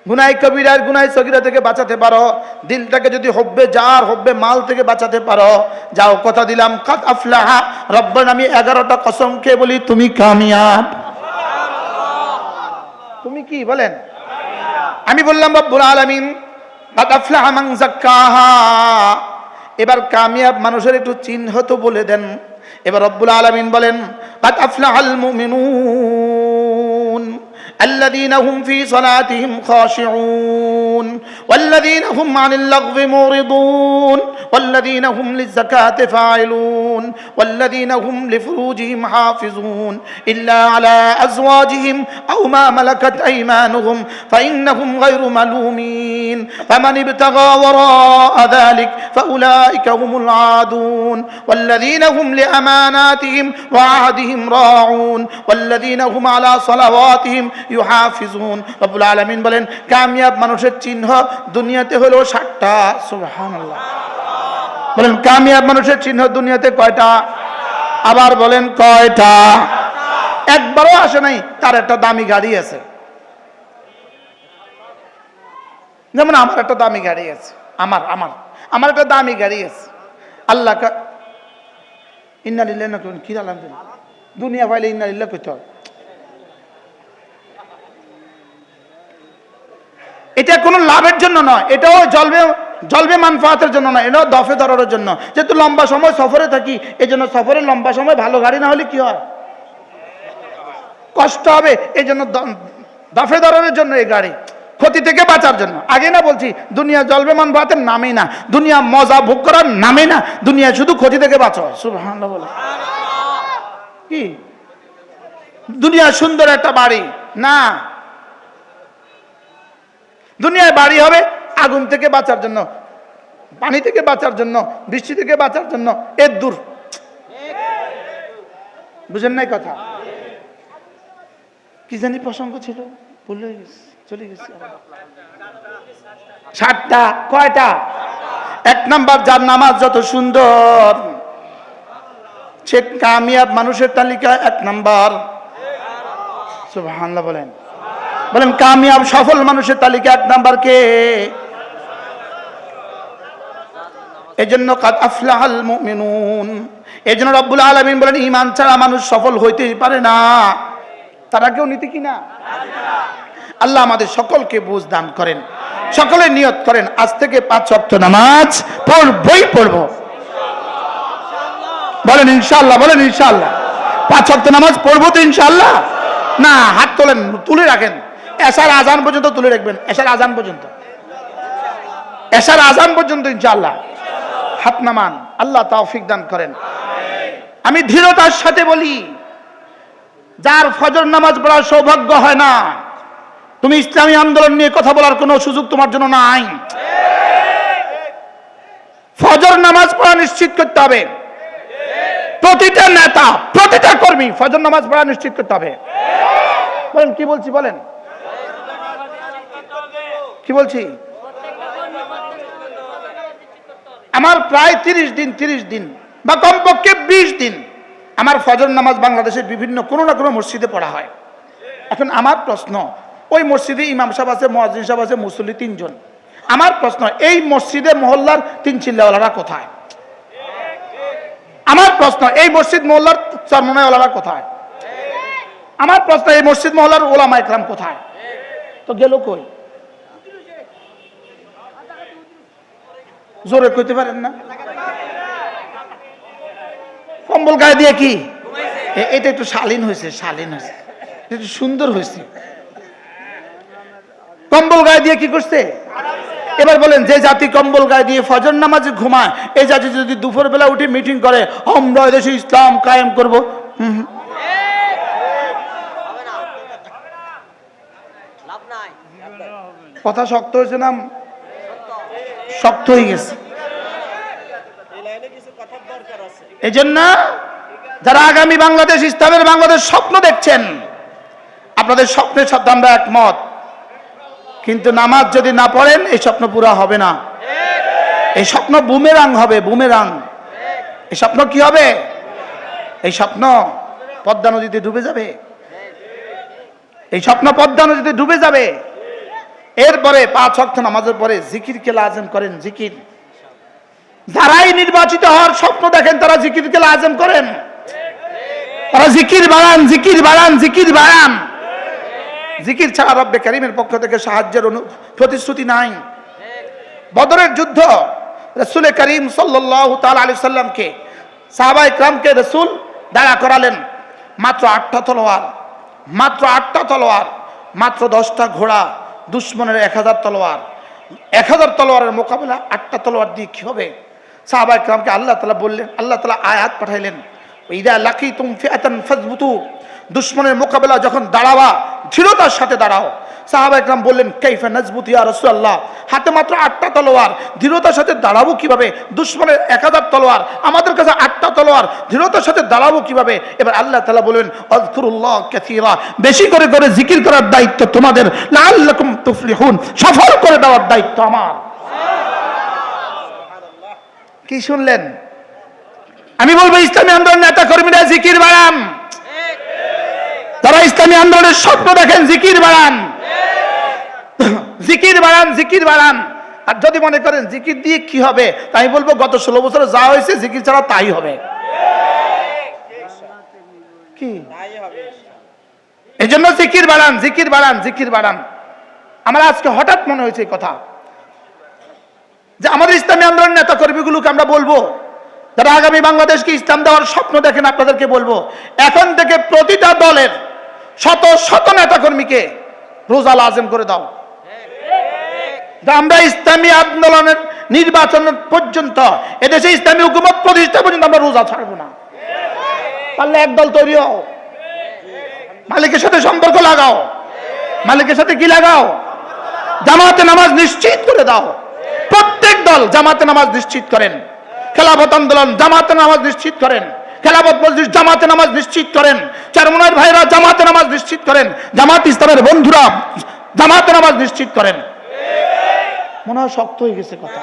গুনাহে কবিরা আর গুনাহে সগীরা থেকে বাঁচাতে পারো, দিলটাকে যদি হব্বে জার হব্বে মাল থেকে বাঁচাতে পারো, যাও কথা দিলাম কাদ আফলাহা। রব্বান আমি 11টা কসম খেয়ে বলি তুমি কামিয়াব। তুমি কি বলেন? আমি বললাম রব্বুল আলামিন কাদ আফলাহা মান যাক্কাহা। এবার কামিয়াব মানুষের একটু চিহ্ন তো বলে দেন। এবার রব্বুল আলামিন বলেন কাদ আফলাহাল মুমিনুন الذين هم في صلاتهم خاشعون والذين هم عن اللغو معرضون والذين هم للزكاة فاعلون والذين هم لفروجهم حافظون إلا على أزواجهم أو ما ملكت أيمانهم فإنهم غير ملومين فمن ابتغى وراء ذلك فأولئك هم العادون والذين هم لأماناتهم وعهدهم راعون والذين هم على صلواتهم ইউহাফিজুন। রব্বুল আলামিন বলেন কামিয়াব মানুষের চিহ্ন দুনিয়াতে হলো 7টা। সুবহানাল্লাহ। বলেন কামিয়াব মানুষের চিহ্ন দুনিয়াতে কয়টা? আবার বলেন কয়টা? একবারও আসে নাই তার একটা দামি গাড়ি আছে। যেমন আমার একটা দামি গাড়ি আছে, আমার একটা দামি গাড়ি আছে। আল্লাহ ইন্না লিল্লাহি না কি আলহামদুলিল্লাহ, দুনিয়া পাইলে ইন্না লিল্লাহি কইতে হয়। এটা কোনো লাভের জন্য নয়, এটাও জলবে মানফাতের জন্য নয়, এটাও দফে দরারের জন্য। যেহেতু লম্বা সময় সফরে থাকি, এই জন্য সফরে লম্বা সময় ভালো গাড়ি না হলে কি হয়, কষ্ট হবে। এই জন্য দফে দরারের জন্য এই গাড়ি, ক্ষতি থেকে বাঁচার জন্য। আগে না বলছি দুনিয়া জলবে মানফাতের নামেই না, দুনিয়া মজা ভোগ করার নামেই না, দুনিয়া শুধু ক্ষতি থেকে বাঁচো। সুবহানাল্লাহ বলে কি দুনিয়া সুন্দর একটা বাড়ি না, দুনিয়ায় বাড়ি হবে আগুন থেকে বাঁচার জন্য, পানি থেকে বাঁচার জন্য, বৃষ্টি থেকে বাঁচার জন্য। এর দূর বুঝেন নাই কথা? কি জানি প্রসঙ্গ ছিল, ভুলে গেছি, চলে গেছি। 7টা। কয়টা? 1 নাম্বার, যার নামাজ যত সুন্দর সে কামিয়াব মানুষের তালিকা 1 নাম্বার। সুবহানাল্লাহ বলেন। বলেন কামিয়াব সফল মানুষের তালিকা 1 নাম্বার কে? এজন্য কাদ আফলাহাল মুমিনুন। এই জন্য রব্বুল আলামিন বলেন ঈমান ছাড়া মানুষ সফল হইতেই পারে না। তারা কেউ নিতে কি না? আল্লাহ আমাদের সকলকে বুঝ দান করেন। সকলে নিয়ত করেন আজ থেকে 5 ওয়াক্ত নামাজ পড়বই পড়ব। বলেন ইনশাআল্লাহ, বলেন ইনশাআল্লাহ। 5 ওয়াক্ত নামাজ পড়বো তো ইনশাআল্লাহ। না, হাত তোলেন, তুলে রাখেন, এশার আজান পর্যন্ত তুলে রাখবেন, এশার আজান পর্যন্ত, এশার আজান পর্যন্ত ইনশাআল্লাহ হাত নামান। আল্লাহ তৌফিক দান করেন। আমি দৃঢ়তার সাথে বলি, যার ফজর নামাজ পড়ার সৌভাগ্য হয় না, তুমি ইসলামী আন্দোলন নিয়ে কথা বলার কোনো সুযোগ তোমার জন্য নাই। ফজর নামাজ পড়া নিশ্চিত করতে হবে। প্রতিটা নেতা, প্রতিটা কর্মী ফজর নামাজ পড়া নিশ্চিত করতে হবে। বলেন কি বলছি, বলেন কি বলছি। আমার প্রায় 30 দিন বা কমপক্ষে 20 দিন আমার ফজর নামাজ বাংলাদেশের বিভিন্ন কোনো না কোনো মসজিদে পড়া হয়। এখন আমার প্রশ্ন, ওই মসজিদে ইমাম সাহেব আছে, মুয়াজ্জিন সাহেব আছে, মুসল্লি 3 জন। আমার প্রশ্ন, এই মসজিদে মহল্লার 3 চিল্লাওয়ালারা কোথায়? আমার প্রশ্ন, এই মসজিদ মহল্লার চরমনাইওয়ালারা কোথায়? আমার প্রশ্ন, এই মসজিদ মহল্লার ওলামা ইকরাম কোথায়? তো গেল কই? জোরে কইতে পারেন না? কম্বল গায়ে দিয়ে কি এটা একটু শালীন হয়েছে, শালীন হয়েছে, একটু সুন্দর হয়েছে। কম্বল গায়ে দিয়ে কি করছে? এবার বলেন, যে জাতি কম্বল গায়ে দিয়ে ফজর নামাজে ঘুমায়, এই জাতি যদি দুপুর বেলা উঠে মিটিং করে আমরা দেশে ইসলাম কায়েম করব, কথা শক্ত হয়েছে না শক্ত হয়ে গেছে? এই জন্য যারা আগামী বাংলাদেশ, ইসলামের বাংলাদেশ স্বপ্ন দেখছেন, আপনাদের স্বপ্নের সাথে আমরা একমত, কিন্তু নামাজ যদি না পড়েন এই স্বপ্ন পুরা হবে না। এই স্বপ্ন বুমেরাং হবে, বুমেরাং। এই স্বপ্ন কি হবে? এই স্বপ্ন পদ্মা নদীতে ডুবে যাবে। এই স্বপ্ন পদ্মা নদীতে ডুবে যাবে। এরপরে 5 ওয়াক্ত নামাজের পরে জিকিরকে লাজিম করেন, জিকির। যারাই নির্বাচিত হওয়ার স্বপ্ন দেখেন তারা জিকিরকে লাজিম করেন, তারা জিকির বাড়ান, জিকির বাড়ান, জিকির বাড়ান। জিকির ছাড়া রব্বে কারীমের পক্ষ থেকে সাহায্যের প্রতিশ্রুতি নাই। বদরের যুদ্ধ রাসূল করিম সাল্লাল্লাহু তাআলা আলাইহি সাল্লামকে, সাহাবায়ে কেরামকে রাসূল দাঁড়া করালেন। মাত্র 8টা তলোয়ার, মাত্র 8টা তলোয়ার, মাত্র 10টা ঘোড়া, দুশমনের 1000 তলোয়ার। 1000 তলোয়ারের মোকাবেলা 8টা তলোয়ার দিয়ে কি হবে? সাহাবায়ে কেরামকে আল্লাহ তাআলা বললেন, আল্লাহ তাআলা আয়াত পাঠাইলেন, ইযা লাকিতুম ফিআতান ফাযবুতু, দুশমনের মোকাবেলা যখন দাঁড়াবা দৃঢ়তার সাথে দাঁড়াও। সাহাবায়ে কেরাম বললেন, কাইফা নাজবুতু ইয়া রাসূলুল্লাহ, হাতে মাত্র 8টা তলোয়ার, দৃঢ়তার সাথে দাঁড়াবো কিভাবে? দুশমনের 1000 তলোয়ার, আমাদের কাছে 8টা তলোয়ার, দৃঢ়তার সাথে দাঁড়াবো কিভাবে? এবার আল্লাহ তাআলা বলবেন, আযকুরুল্লাহ কাসীরা, বেশি করে করে জিকির করার দায়িত্ব তোমাদের, লাআল্লাকুম তুফলিহুন, সফল করে দেওয়ার দায়িত্ব আমার। কি শুনলেন? আমি বলবো ইসলামী আন্দোলন নেতা কর্মীরা জিকির বাড়ান। তারা ইসলামী আন্দোলনের স্বপ্ন দেখেন, জিকির বাড়ান, জিকির বাড়ান, জিকির বাড়ান। আর যদি মনে করেন জিকির দিয়ে কি হবে, তাই বলবো গত 16 বছরে যা হয়েছে জিকির ছাড়া তাই হবে। কি এই জন্য জিকির বাড়ান, জিকির বাড়ান, জিকির বাড়ান। আমার আজকে হঠাৎ মনে হয়েছে এই কথা, যে আমাদের ইসলামী আন্দোলন নেতা কর্মীগুলোকে আমরা বলবো, যারা আগামী বাংলাদেশকে ইসলাম দেওয়ার স্বপ্ন দেখেন, আপনাদেরকে বলবো, এখন থেকে প্রতিটা দলের শত শত নেতা কর্মীকে রোজা লাজিম করে দাও। আমরা ইসলামী আন্দোলনের নির্বাচন পর্যন্ত, এদেশে ইসলামী হুকুমত প্রতিষ্ঠা পর্যন্ত আমরা রোজা ছাড়বো না। পারলে একদল তৈরি হও, মালিকের সাথে সম্পর্ক লাগাও। মালিকের সাথে কি লাগাও? জামাতে নামাজ নিশ্চিত করে দাও। প্রত্যেক দল জামাতে নামাজ নিশ্চিত করেন। খেলাফত আন্দোলন জামাতে নামাজ নিশ্চিত করেন। খেলাফত মজলিস জামাতে নামাজ নিশ্চিত করেন। চরমনাইর ভাইরা জামাতে নামাজ নিশ্চিত করেন। জামাত ইসলামের বন্ধুরা জামাতে নামাজ নিশ্চিত করেন। মনে হয় শক্ত হয়ে গেছে কথা।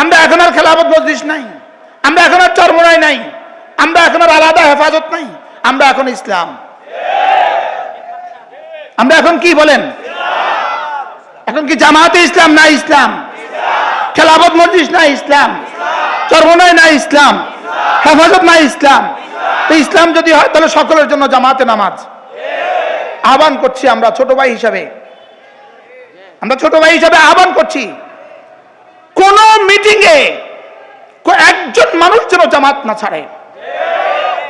আমরা এখন আর খেলাফত মজলিস নাই, আমরা এখন আর চরমনাই নাই, আমরা এখন আর আলাদা হেফাজত নাই, আমরা এখন ইসলাম। আমরা এখন কি বলেন? এখন কি জামাতে ইসলাম না ইসলাম? খেলাফত মজলিস না ইসলাম? চরমনায় নাই ইসলাম, হেফাজত নাই ইসলাম। তো ইসলাম যদি হয় তাহলে সকলের জন্য জামাতে নামাজ। আহ্বান করছি আমরা ছোট ভাই হিসাবে, আহ্বান করছি, কোন মিটিং এ একজন মানুষ যেন জামাত না ছাড়ে,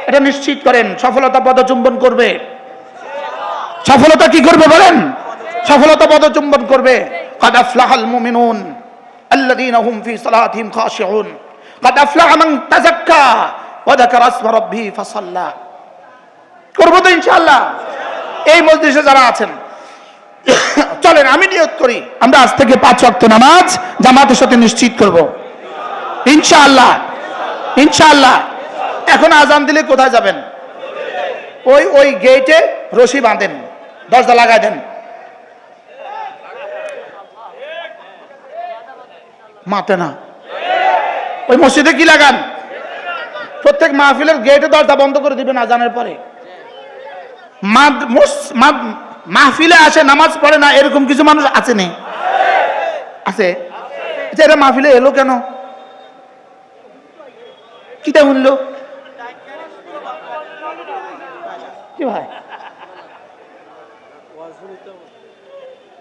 এটা নিশ্চিত করেন। সফলতা পদচুম্বন করবে, সফলতা কি করবে বলেন? সফলতা পদচুম্বন করবে। قد أفلح المؤمنون الذين هم في صلاتهم خاشعون قد أفلح من تزكى وذكر اسم ربه فصلى। করব তো ইনশাআল্লাহ। এই মজলিসে যারা আছেন চলেন আমি নিয়ত করি আমরা আজ থেকে 5 ওয়াক্ত নামাজ জামাতের সাথে নিশ্চিত করব ইনশাআল্লাহ, ইনশাআল্লাহ। এখন আজান দিলে কোথায় যাবেন? ওই গেটে রশি বাঁধেন, দরজা লাগাই দেন। মাতে না, ওই মসজিদে কি লাগান? প্রত্যেক মাহফিলের গেটে দরজা বন্ধ করে দিবেন আজানের পরে। মাহফিলে আসে নামাজ পড়ে না এরকম কিছু মানুষ আছে নি? আছে। এরা মাহফিলে এলো কেন? কিটা শুনলো কি ভাই?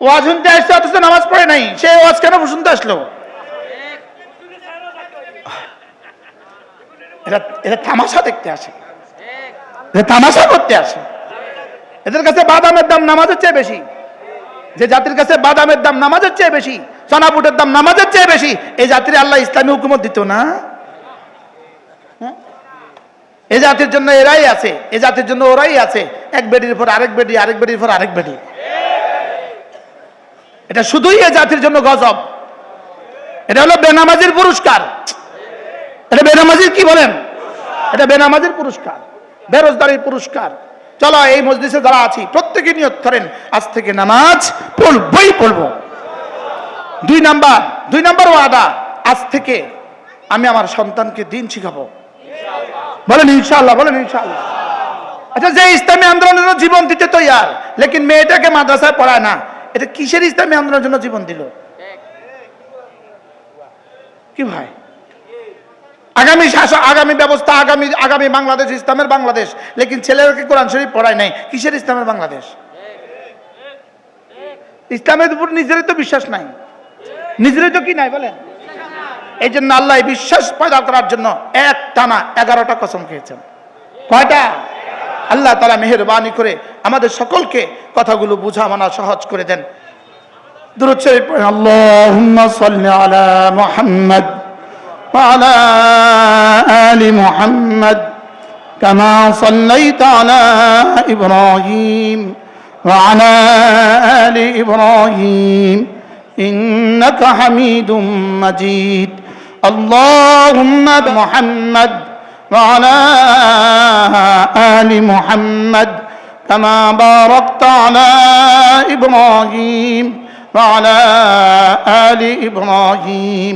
ওয়াজ শুনতে আসছে অথচ নামাজ পড়ে নাই, সে ওয়াজ কেন শুনতে আসলো? এরা তামাশা দেখতে আসে, তামাশা করতে আসে। এদের কাছে বাদামের দাম নামাজের চেয়ে বেশি। যে জাতির কাছে বাদামের দাম নামাজের চেয়ে বেশি, চনাপুটের দাম নামাজের চেয়ে বেশি, এই জাতির আল্লাহ ইসলামী হুকুমত দিত না? এই জাতির জন্য এরাই আছে, এই জাতির জন্য ওরাই আছে। এক বেডির পর আরেক বেডি, আরেক বেডির পর আরেক বেডি। এটা শুধুই এই জাতির জন্য গজব। এটা হলো বেনামাজির পুরস্কার। এটা বেনামাজির কি বলেন? এটা বেনামাজির পুরস্কার, বেরোজগারির পুরস্কার। চলো এই মজলিসে যারা আছি প্রত্যেকে নিয়ত করেন আজ থেকে নামাজ পড়বই পড়বো। 2 নাম্বার ওয়াদা, আজ থেকে আমি আমার সন্তানকে দিন শিখাবো। বলেন ইনশাআল্লাহ, বলেন ইনশাআল্লাহ। আচ্ছা, যে ইসলামী আন্দোলনের জন্য জীবন দিতে তৈয়ার লেকিন মেয়েটাকে মাদ্রাসায় পড়ায় না, এটা কিসের ইসলামী আন্দোলনের জন্য জীবন দিল? কি ভাই? আগামী শাসক, আগামী ব্যবস্থা, আগামী বাংলাদেশ ইসলামের বাংলাদেশ, লেকিন ছেলেকে কোরআন শরীফ পড়ায় নাই, কিসের ইসলামের বাংলাদেশ? ইসলামের উপর নিজেরই তো বিশ্বাস নাই, নিজেরই তো কি নাই বলেন? এই জন্য আল্লাহ বিশ্বাস পয়দা করার জন্য এক টানা 11টা কসম খেয়েছেন। কয়টা? আল্লাহ তাআলা মেহেরবানি করে আমাদের সকলকে কথাগুলো বুঝা মানা সহজ করে দেন। দুরূদ শরীফ পড়েন। আল্লাহুম্মা সাল্লি আলা মুহাম্মদ ওয়া আলা আলি মুহাম্মদ কামা সাল্লাইতা আলা ইব্রাহিম ওয়া আলা আলি ইব্রাহিম ইন্নাকা হামিদুম মাজিদ। اللهم محمد وعلى آل محمد كما باركت على إبراهيم وعلى آل إبراهيم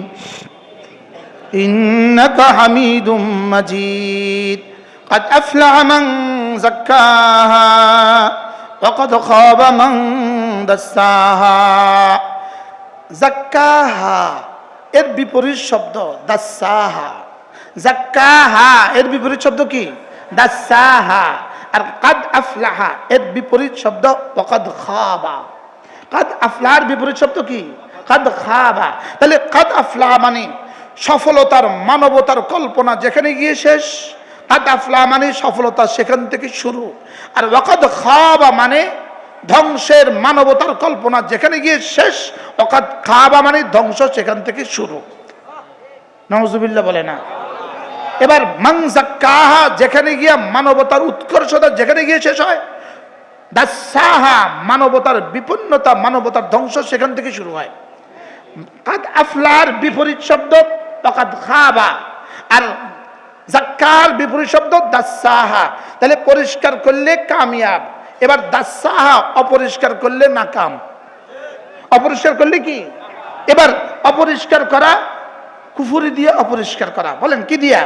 إنك حميد مجيد قد أفلح من زكاها وقد خاب من دساها زكاها এর বিপরীত শব্দ দাসাহা। যাক্কাহা এর বিপরীত শব্দ কি? দাসাহা। আর কাদ আফলাহা এর বিপরীত শব্দ ওয়াকাদ খাবা। কাদ আফলাহার বিপরীত শব্দ কি? কাদ খাবা। তাহলে কাদ আফলাহা মানে সফলতার, মানবতার কল্পনা যেখানে গিয়ে শেষ, কাদ আফলাহা মানে সফলতা সেখান থেকে শুরু। আর ওয়াকাদ খাবা মানে ধ্বংসের, মানবতার কল্পনা যেখানে গিয়ে শেষ, ওয়াকাদ খাবা মানে ধ্বংস সেখান থেকে শুরু। নাউজুবিল্লাহ বলে না। এবার মান যাক্কাহা যেখানে গিয়ে মানবতার উৎকর্ষতা যেখানে গিয়ে শেষ হয়, দাসাহা মানবতার বিপন্নতা, মানবতার ধ্বংস সেখান থেকে শুরু হয়। কাদ আফলার বিপরীত শব্দ ওয়াকাদ খাবা, আর যাক্কার বিপরীত শব্দ দাসাহা। তাহলে পরিষ্কার করলে কামিয়াব। এবার দাসাহা অপরিষ্কার করলে নাকাম। অপরিষ্কার করলে কি? এবার অপরিষ্কার করা, কুফরি দিয়ে অপরিষ্কার করা। বলেন কি দিয়া?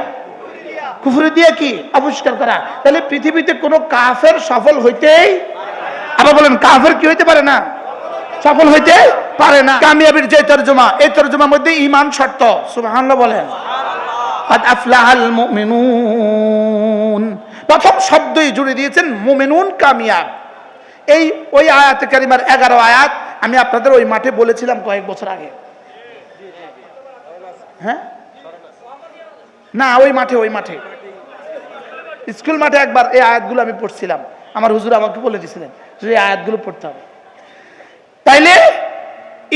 কুফরি দিয়ে কি অপরিষ্কার করা। তাহলে পৃথিবীতে কোনো কাফের সফল হইতেই, আবার বলেন কাফের কি হইতে পারে না? সফল হইতে পারে না। কামিয়াবির যে তরজমা, এই তরজমার মধ্যে ঈমান শর্ত। সুবহানাল্লাহ বলেন। কাদ আফলাহাল মুমিনুন, প্রথম শব্দই জুড়ে দিয়েছেন মুমিনুন কামিয়াব। এই ওই আয়াতে কারিমার 11 আয়াত আমি আপনাদের ওই মাঠে বলেছিলাম কয়েক বছর আগে। হ্যাঁ না, ওই মাঠে স্কুল মাঠে একবার এই আয়াতগুলো আমি পড়ছিলাম। আমার হুজুর আমাকে বলে দিয়েছিলেন যে এই আয়াতগুলো পড়তে হবে। তাইলে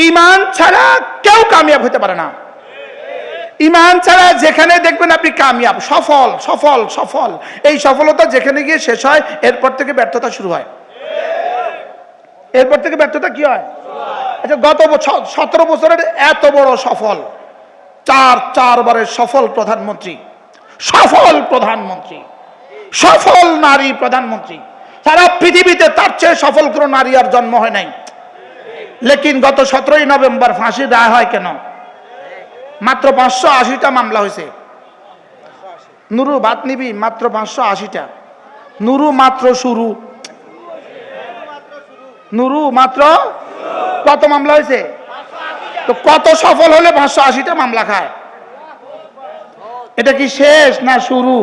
ঈমান ছাড়া কেউ কামিয়াব হতে পারে না। ঈমান ছাড়া যেখানে দেখবেন আপনি কামিয়াব, সফল সফল সফল, এই সফলতা যেখানে গিয়ে শেষ হয় এরপর থেকে ব্যর্থতা শুরু হয়। এরপর থেকে ব্যর্থতা কি হয়? আচ্ছা, গত 17 বছরের এত বড় সফল, চারবারের সফল প্রধানমন্ত্রী, সফল নারী প্রধানমন্ত্রী, সারা পৃথিবীতে তার চেয়ে সফল কোনো নারী আর জন্ম হয় নাই। লেকিন গত 17ই নভেম্বর ফাঁসির রায় হয় কেন? মাত্র 580টা মামলা হয়েছে। নুরু বাত নিবি, মাত্র 580টা। নুরু মাত্র শুরু, নুরু মাত্র কত মামলা হয়েছে? তো কত সফল হলে 580টা মামলা খায়? এটা কি শেষ না শুরু?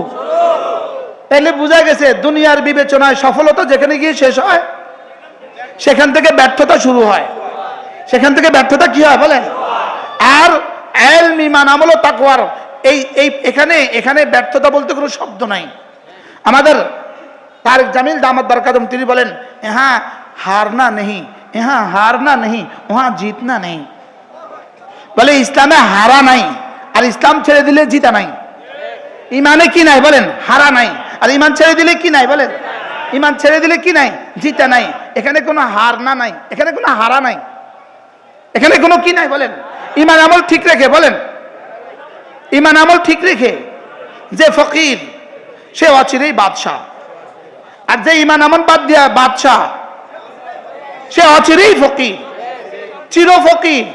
তাইলে বোঝা গেছে দুনিয়ার বিবেচনায় সফলতা যেখানে গিয়ে শেষ হয় সেখান থেকে ব্যর্থতা শুরু হয়। সেখান থেকে ব্যর্থতা কি হয় বলেন? আর ইলম, ঈমান, আমল ও তাকওয়ার এখানে ব্যর্থতা বলতে কোনো শব্দ নাই। আমাদের তারেক জামিল দামাত বরকাতুম তিনি বলেন, ইহা হারনা নেহি, ইহা হারনা নেহি, ওহা জিতনা নেই। বলে ইসলামে হারা নাই, আর ইসলাম ছেড়ে দিলে জিতা নাই। ইমানে কি নাই বলেন? হারা নাই। আর ইমান ছেড়ে দিলে কি নাই বলেন? ইমান ছেড়ে দিলে কি নাই? জিতা নাই। এখানে কোনো হার না নাই, এখানে কোনো হারা নাই, এখানে কোনো কি নাই বলেন? ইমান আমল ঠিক রেখে বলেন, ইমান আমল ঠিক রেখে যে ফকির সে অচিরেই বাদশাহ, আর যে ইমান আমল বাদ দিয়া বাদশাহ সে অচিরেই ফকির, চির ফকির,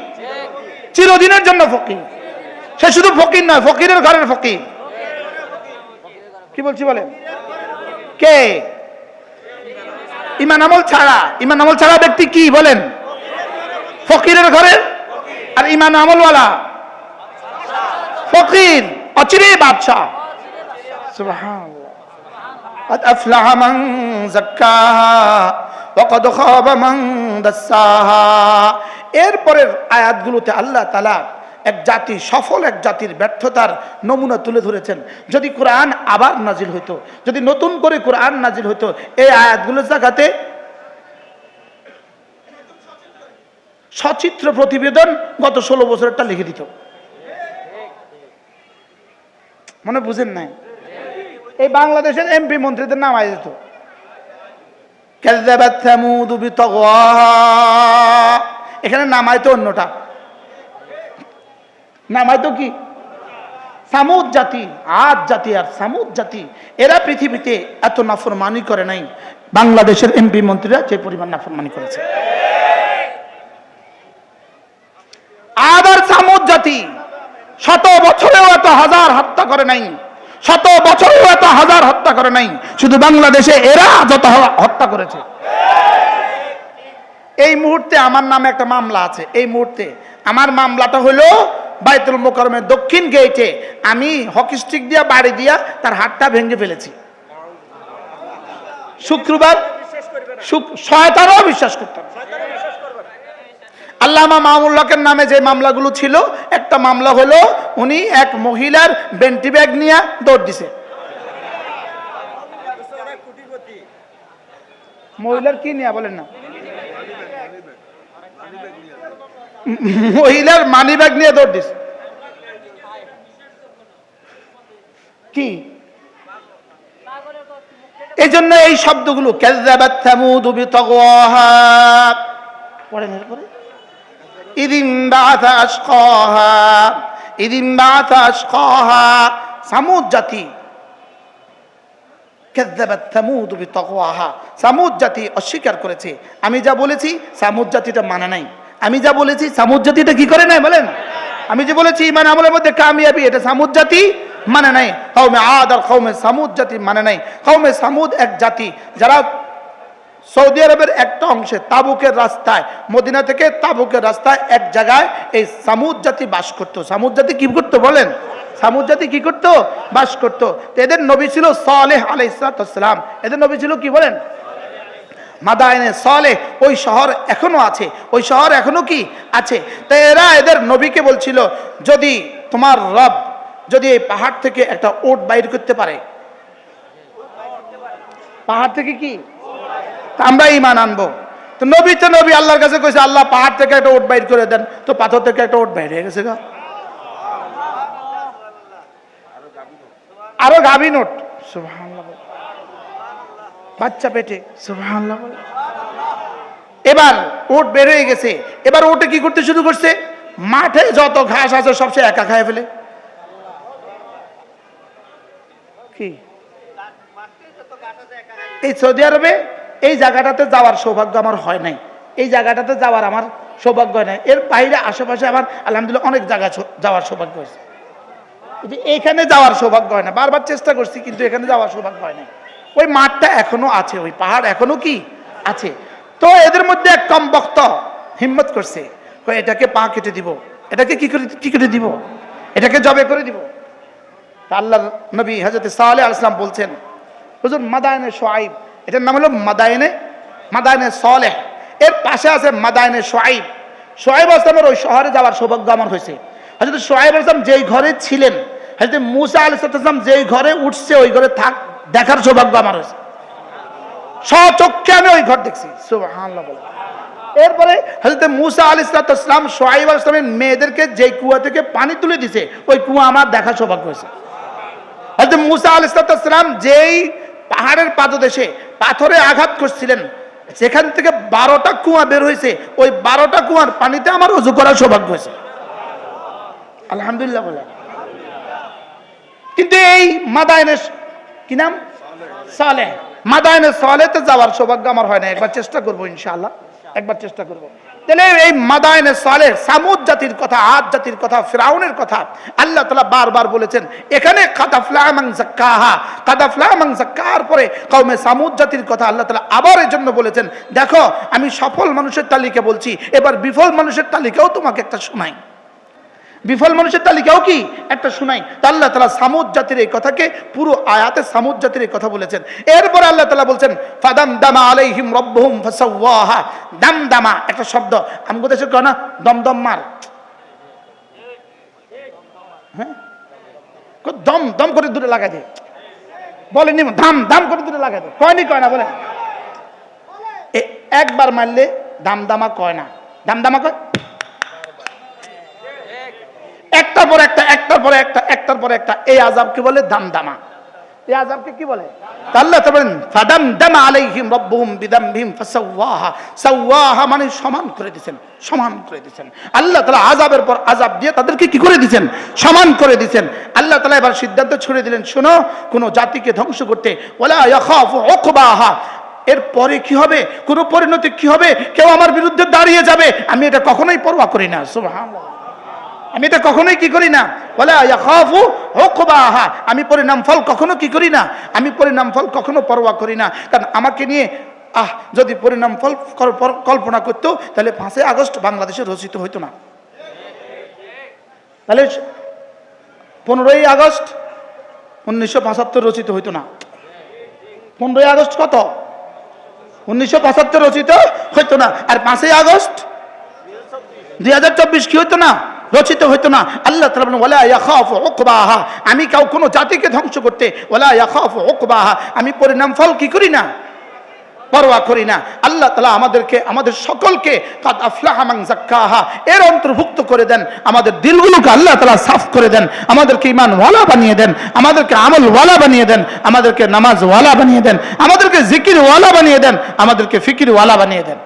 চিরদিনের জন্য ফকির। সে শুধু ফকির নয়, ফকিরের ঘরের ফকির। কি বলছি বলেন? কে? ইমান আমল ছাড়া ব্যক্তি কি বলেন? ফকিরের ঘরের। আর ইমান আমলওয়ালা ফকির, অচিরেই বাদশাহ। সুবহানাল্লাহ। قد أفلح من زكاها وقد خاب من دساها। এরপরের আয়াতগুলোতে আল্লাহ তাআলা এক জাতি, সফল এক জাতির ব্যর্থতার নমুনা তুলে ধরেছেন। যদি কোরআন আবার নাজিল হইতো, যদি নতুন করে কোরআন নাজিল হইতো, এই আয়াতগুলোর জায়গাতে সচিত্র প্রতিবেদন গত 16 বছরেরটা লিখে দিত। মনে বুঝেন নাই? এই বাংলাদেশের এমপি মন্ত্রীদের নাম আয় যেত, কাযযাবাত সামুদ বিতাগওয়াহা। এখানে নামাইতো অন্যটা, নামাইতো কি? সামুদ জাতি, আদ জাতি আর সামুদ জাতি, এরা পৃথিবীতে এত নাফরমানি করে নাই বাংলাদেশের এমপি মন্ত্রীরা যে পরিমাণ নাফরমানি করেছে। আদ আর সামুদ জাতি 100 বছরেও এত হাজার হত্যা করে নাই, 100 বছরেও এত হাজার হত্যা করে নাই। শুধু বাংলাদেশে এরা যত হত্যা করেছে। এই মুহূর্তে আমার নামে একটা মামলা আছে। এই মুহূর্তে আমার মামলাটা হলো বাইতুল মোকাররমের দক্ষিণ গেটে আমি হকি স্টিক দিয়া বাড়ি দিয়া তার হাতটা ভেঙে ফেলেছি। শুক্রবার, শয়তানও বিশ্বাস করতাম। আল্লামা মামুনুল নামে যে মামলাগুলো ছিল, একটা মামলা হলো উনি এক মহিলার বেন্টি ব্যাগ নিয়ে দৌড় দিছে। মহিলার কি নিয়ে বলেন না? মহিলার মানি ব্যাগ নিয়ে দৌড় দিছে। কি এই জন্য এই শব্দগুলো কাযযাবাত সামুদ বিতাগওয়াহা পড়েন। এরপরে ইদিন বাআসা আশকাহা, ইদিন বাআসা আশকাহা। সামুদ জাতি, কাযযাবাত সামুদ বিতাগওয়াহা, সামুদ জাতি অস্বীকার করেছে। আমি যা বলেছি সামুদ জাতিটা মানে নাই। আমি যা বলেছি সামুদ জাতিটা কি করে নাই বলেন? আমি যে বলেছি ঈমান আমলের মধ্যে কামিয়াবি, এটা সামুদ জাতি মানে নাই। কওমে আদ আর কওমে সামুদ জাতি মানে নাই। কওমে সামুদ এক জাতি যারা সৌদি আরবের একটা অংশে তাবুকের রাস্তায়, মদিনা থেকে তাবুকের রাস্তায় এক জায়গায় এই সামুদ জাতি বাস করতো। সামুদ জাতি কি করতো বলেন? সামুদ জাতি কি করতো? বাস করতো। তো এদের নবী ছিল সালেহ আলাইহিস সালাম। এদের নবী ছিল কি বলেন? মাদায়েনে সালেহ। ওই শহর এখনো আছে, ওই শহর এখনো কি আছে। তো এরা এদের নবীকে বলছিল, যদি তোমার রব যদি এই পাহাড় থেকে একটা ওট বাইর করতে পারে, পাহাড় থেকে কি আমরা ঈমান আনবো। তো নবী আল্লাহর কাছে কইছে, আল্লাহ পাহাড় থেকে একটা ওট বাইর করে দেন। তো পাথর থেকে একটা ওট বাইর হয়ে গেছে গা, আরো গাভী নোট, সুবহানাল্লাহ, বাচ্চা পেটে, সুবহানাল্লাহ। এবার ওট বের হয়ে গেছে। এবার ওটে কি করতে শুরু করছে? মাঠে যত ঘাস আছে সব সে একা খায় ফেলে। কি এই সৌদি আরবে এই জায়গাটাতে যাওয়ার সৌভাগ্য আমার হয় নাই, এই জায়গাটাতে যাওয়ার আমার সৌভাগ্য হয় নাই। এর বাইরে আশেপাশে আমার আলহামদুলিল্লাহ অনেক জায়গা যাওয়ার সৌভাগ্য হয়েছে, এখানে যাওয়ার সৌভাগ্য হয় না। বারবার চেষ্টা করছি কিন্তু এখানে যাওয়ার সৌভাগ্য হয় না। ওই মাঠটা এখনো আছে, ওই পাহাড় এখনো কি আছে। তো এদের মধ্যে এক কম বক্ত হিম্মত করছে, এটাকে পা কেটে দিব, এটাকে কি করে দিব, এটাকে জবে করে দিব। আল্লাহর নবী হযরত সালেহ আলাইহিস সালাম বলছেন, হুজুর মাদায়েনে শুআইব, এটার নাম হলো মাদায়েনে সালেহ, এর পাশে আছে মাদায়েনে শুআইব। শুআইব আলাইহিস সালামের ওই শহরে যাওয়ার সৌভাগ্য আমার হয়েছে। হযরত শুআইব আলাইহিস সালাম যেই ঘরে ছিলেন, হযরত মূসা আলাইহিস সালাম যেই ঘরে উঠছে ওই ঘরে দেখার সৌভাগ্য আমার হয়েছে। স্বচক্ষে আমি ওই ঘর দেখছি, সুবহানাল্লাহ বলে। এরপরে হযরত মূসা আলাইহিস সালাম শুআইব আলাইহিস সালামের মেয়েদেরকে যেই কুয়া থেকে পানি তুলে দিছে ওই কুয়া আমার দেখার সৌভাগ্য হয়েছে। হযরত মূসা আলাইহিস সালাম যেই পাহাড়ের পাদদেশে পাথরে আঘাত করছিলেন সেখান থেকে 12টা কুয়া বের হয়েছে, ওই 12টা কুয়ার পানিতে আমার ওযু করার সৌভাগ্য হয়েছে, আলহামদুলিল্লাহ বলে। কিন্তু এই মাদায়েনে কি নাম সালেহ, মাদায়েনে সালেহতে যাওয়ার সৌভাগ্য আমার হয় না। একবার চেষ্টা করব ইনশাআল্লাহ, একবার চেষ্টা করব। তাহলে এই মাদায়েনে সালেহ, সামুদ জাতির কথা, আদ জাতির কথা, ফিরাউনের কথা আল্লাহ তাআলা বারবার বলেছেন। এখানে কাদ আফলাহা মান যাক্কাহা, কাদ আফলাহা মান যাক্কার পরে কওমে সামুদ জাতির কথা আল্লাহ তাআলা আবার এর জন্য বলেছেন, দেখো আমি সফল মানুষের তালিকা বলছি, এবার বিফল মানুষের তালিকাও তোমাকে একটা শোনাই, বিফল মানুষের তালিকাও কি একটা শোনাই। তা আল্লাহ তাআলা সামুদ জাতির এই কথাকে পুরো আয়াতে সামুদ জাতির এই কথা বলেছেন। এরপর আল্লাহ তাআলা বলছেন ফাদামদামা আলাইহিম রাব্বুহুম ফাসাওয়াহা। দামদামা একটা শব্দ, আমগো দেশে কয় না দমদম মার, হ্যাঁ দম দম করে দূরে লাগাই দে, বলেনি ধাম ধাম করে দূরে লাগাই দে, কয় না বলে। একবার মারলে দামদামা কয় না, দামদামা কয় একটার পর একটা, একটার পর একটা, একটার পর একটা। এই আযাবকে বলে দামদামা। এই আযাবকে কি বলে? আল্লাহ তাআলা বলেন ফাদামদামা আলাইহিম রাব্বুহুম বিদামবিহিম ফাসাওয়াহা। সাওয়াহা মানে সমান করে দিবেন, সমান করে দিবেন। আল্লাহ তাআলা আযাবের পর আযাব দিয়ে তাদেরকে কি করে দিবেন? সমান করে দিবেন। আল্লাহ তাআলা এবার সিদ্ধান্ত ছুড়ে দিলেন, শোনো কোন জাতিকে ধ্বংস করতে ওয়ালা ইয়াখাফু উকবাহা, এরপরে কি হবে, কোন পরিণতি কি হবে, কেউ আমার বিরুদ্ধে দাঁড়িয়ে যাবে, আমি এটা কখনোই পরোয়া করি না, সুবহানাল্লাহ। আমি এটা কখনোই কি করি না, ওয়ালা ইয়াখাফু উকবাহা, আমি পরিণাম ফল কখনো কি করি না, আমি পরিণাম ফল কখনো পরোয়া করি না। কারণ আমাকে নিয়ে যদি পরিণাম ফল কল্পনা করতো তাহলে 5 আগস্ট বাংলাদেশে রচিত হইতো না। তাহলে 15ই আগস্ট 1975 রচিত হইতো না। 15ই আগস্ট কত? 1975 রচিত হইতো না। আর 5ই আগস্ট 2024 কি হইতো না, রচিত হইতো না। আল্লাহ তাআলা বলেন ওয়ালা ইয়াখাফু উকবাহা, আমি কাউ কোনো জাতিকে ধ্বংস করতে ওয়ালা ইয়াখাফু উকবাহা, আমি পরিণাম ফল কি করি না, পরোয়া করি না। আল্লাহ তাআলা আমাদেরকে, আমাদের সকলকে কাদ আফলাহা মান যাক্কাহা এর অন্তর্ভুক্ত করে দেন। আমাদের দিলগুলোকে আল্লাহ তাআলা সাফ করে দেন, আমাদেরকে ঈমান ওয়ালা বানিয়ে দেন, আমাদেরকে আমল ওয়ালা বানিয়ে দেন, আমাদেরকে নামাজ ওয়ালা বানিয়ে দেন, আমাদেরকে জিকির ওয়ালা বানিয়ে দেন, আমাদেরকে ফিকির ওয়ালা বানিয়ে দেন।